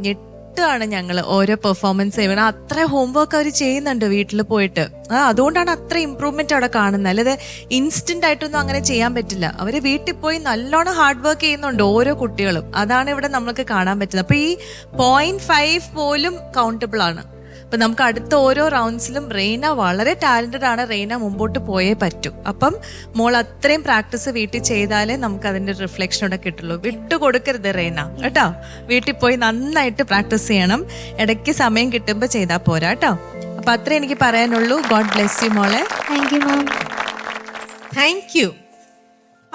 ഞെട്ടാണ് ഞങ്ങൾ ഓരോ പെർഫോമൻസ് ചെയ്യണം. അത്ര ഹോംവർക്ക് അവർ ചെയ്യുന്നുണ്ട് വീട്ടിൽ പോയിട്ട്. അതുകൊണ്ടാണ് അത്ര ഇമ്പ്രൂവ്മെന്റ് അവിടെ കാണുന്നത്. അല്ലാതെ ഇൻസ്റ്റന്റ് ആയിട്ടൊന്നും അങ്ങനെ ചെയ്യാൻ പറ്റില്ല. അവർ വീട്ടിൽ പോയി നല്ലോണം ഹാർഡ് വർക്ക് ചെയ്യുന്നുണ്ട് ഓരോ കുട്ടികളും. അതാണ് ഇവിടെ നമ്മൾക്ക് കാണാൻ പറ്റുന്നത്. അപ്പൊ ഈ 0.5 പോലും കൗണ്ടബിൾ ആണ്. അപ്പൊ നമുക്ക് അടുത്ത ഓരോ റൗണ്ട്സിലും റെയ്ന വളരെ ടാലന്റഡ് ആണ്. റെയ്ന മുമ്പോട്ട് പോയേ പറ്റൂ. അപ്പം മോൾ അത്രയും പ്രാക്ടീസ് വീട്ടിൽ ചെയ്താലേ നമുക്ക് അതിന്റെ റിഫ്ലക്ഷൻ ഇവിടെ കിട്ടുള്ളൂ. വിട്ടുകൊടുക്കരുത് റെയ്ന കേട്ടോ. വീട്ടിൽ പോയി നന്നായിട്ട് പ്രാക്ടീസ് ചെയ്യണം. ഇടയ്ക്ക് സമയം കിട്ടുമ്പോൾ ചെയ്താൽ പോരാ കേട്ടോ. അപ്പൊ അത്രേ എനിക്ക് പറയാനുള്ളൂ. ഗോഡ് ബ്ലെസ് യു മോളെ. Thank you ma'am. Thank you.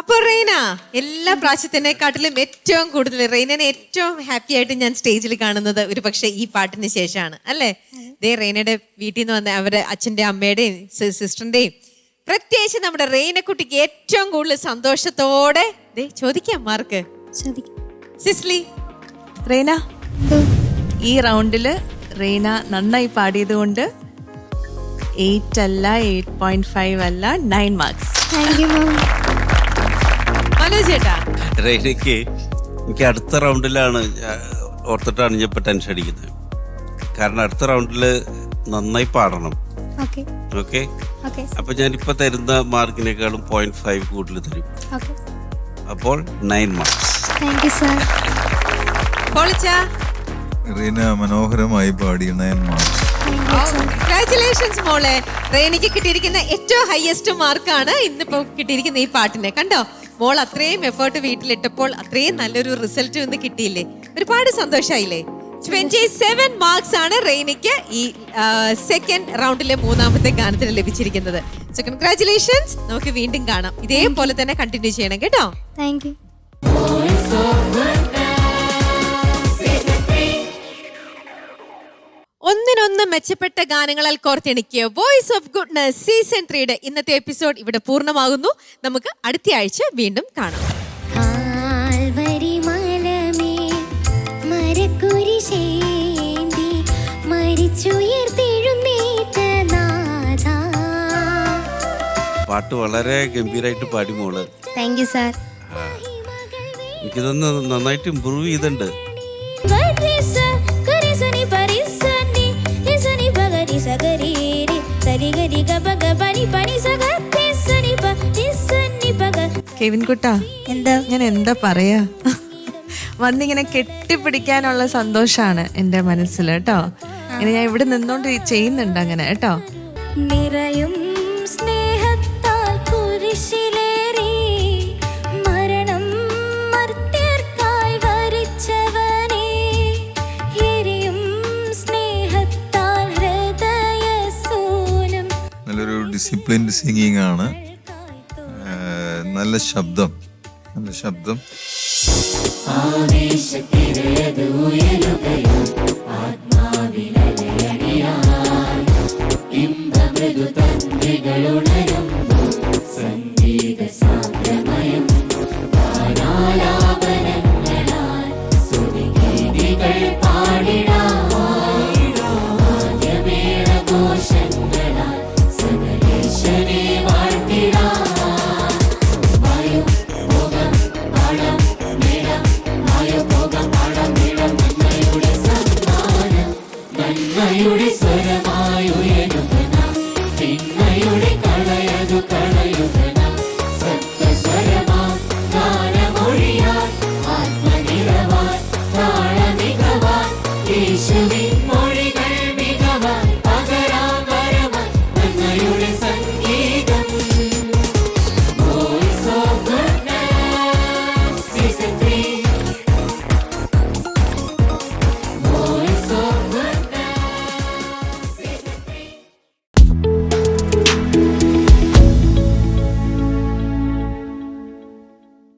അപ്പൊ റെയ്ന, എല്ലാ പ്രാവശ്യത്തിനെക്കാട്ടിലും ഏറ്റവും കൂടുതൽ റെയ്നനെ ഏറ്റവും ഹാപ്പി ആയിട്ട് ഞാൻ സ്റ്റേജിൽ കാണുന്നത് ഒരു പക്ഷേ ഈ പാട്ടിന് ശേഷമാണ് അല്ലേ? ദേ റെയ്നയുടെ വീട്ടിൽ നിന്ന് വന്ന അവരുടെ അച്ഛൻ്റെ അമ്മയുടെയും സിസ്റ്ററിന്റെയും പ്രത്യേകിച്ച് നമ്മുടെ റെയ്നക്കുട്ടിക്ക് ഏറ്റവും കൂടുതൽ സന്തോഷത്തോടെ ദേ ചോദിക്കാം മാർക്ക്. സിസ്ലി, റെയ്ന, ഈ റൗണ്ടില് റെയ്ന നന്നായി പാടിയത് കൊണ്ട് 8 അല്ല, 8.5 അല്ല, 9 marks. Thank you ma'am. Manoj ചേട്ടാ. റെയ്നയ്ക്ക് എനിക്ക് അടുത്ത റൗണ്ടിലാണ് ഓർത്തിട്ടാണ് ഞാൻ ഇപ്പം ടെൻഷൻ അടിക്കുന്നത്. കാരണം അടുത്ത റൗണ്ടിൽ നന്നായി പാടണം. ഓക്കെ ഓക്കെ, ഓക്കെ അപ്പൊ ഞാനിപ്പോ തരുന്ന മാർക്കിനേക്കാളും 0.5 കൂടുതൽ തരും. ഓക്കെ. അപ്പോൾ 9 മാർക്സ്. Thank you sir. പൊളിച്ചാ. റീന മനോഹരമായി പാടി 9 മാർക്ക്. കൺഗ്രാറ്റുലേഷൻസ് മോളെ. റെയ്നയ്ക്ക് കിട്ടിയിരിക്കുന്ന ഏറ്റവും ഹയസ്റ്റ് മാർക്കാണ് ഇന്നിപ്പോ കിട്ടിയിരിക്കുന്ന ഈ പാട്ടിന്. കണ്ടോ മോൾ അത്രയും എഫേർട്ട് വീട്ടിലിട്ടപ്പോൾ അത്രയും നല്ലൊരു റിസൾട്ട് ഇന്ന് കിട്ടിയില്ലേ? ഒരുപാട് സന്തോഷായില്ലേ? 27 മാർക്സ് ആണ് റെയ്നയ്ക്ക് ഈ സെക്കൻഡ് റൗണ്ടിലെ മൂന്നാമത്തെ ഗാനത്തിന് ലഭിച്ചിരിക്കുന്നത്. So congratulations. നമുക്ക് വീണ്ടും കാണാം. ഇതേപോലെ തന്നെ കണ്ടിന്യൂ ചെയ്യണം കേട്ടോ. Thank you. ഒന്നിനൊന്ന് മെച്ചപ്പെട്ട ഗാനങ്ങളാൽ കോർത്തിണക്കിയ വോയിസ് ഓഫ് ഗുഡ്നസ് സീസൺ 3യുടെ ഇന്നത്തെ എപ്പിസോഡ് ഇവിടെ പൂർണ്ണമാകുന്നു. നമുക്ക് അടുത്ത ആഴ്ച വീണ്ടും കാണാം. പാട്ട് വളരെ ഗംഭീരമായിട്ട് പാടി മോള്. Thank you sir. എനിക്കിതൊന്ന് നന്നായിട്ട് ഇമ്പ്രൂവ് ചെയ്തിട്ടുണ്ട്. കെവിൻ കുട്ടാ, എന്താ ഞാൻ എന്താ പറയാ, വന്നിങ്ങനെ കെട്ടിപ്പിടിക്കാനുള്ള സന്തോഷാണ് എൻ്റെ മനസ്സിൽ കേട്ടോ. ഇങ്ങനെ ഞാൻ ഇവിടെ നിന്നോണ്ട് ചെയ്യുന്നുണ്ട് അങ്ങനെ കേട്ടോ. നിറയും സ്നേഹത്താൽ കുരിശിലേറി മരണം മർത്യർക്കായി വരിച്ചവനേ, എരിയും സ്നേഹത്താൽ ഹൃദയസൂനം. നല്ലൊരു ഡിസിപ്ലിൻഡ് സിംഗിങ് ആണ്. നല്ല ശബ്ദം, നല്ല ശബ്ദം. ആവേശത്തിരയത് ഉയരുകയോ ആത്മാവിലലയണിയായി ഇമ്പമൃദു തന്ത്രികളുണരുന്നു സംഗീത സാന്ദ്രമയം ഗാനാലാപനങ്ങളാൽ സ്തുതിഗീതികൾ പാടിടാം ആദ്യമേളഘോഷങ്ങളാൽ സകലേശനെ വാഴ്ത്തിടാം. നന്മയുടെ സ്വരമായുയരുന്ന തിന്മയുടെ കളയതു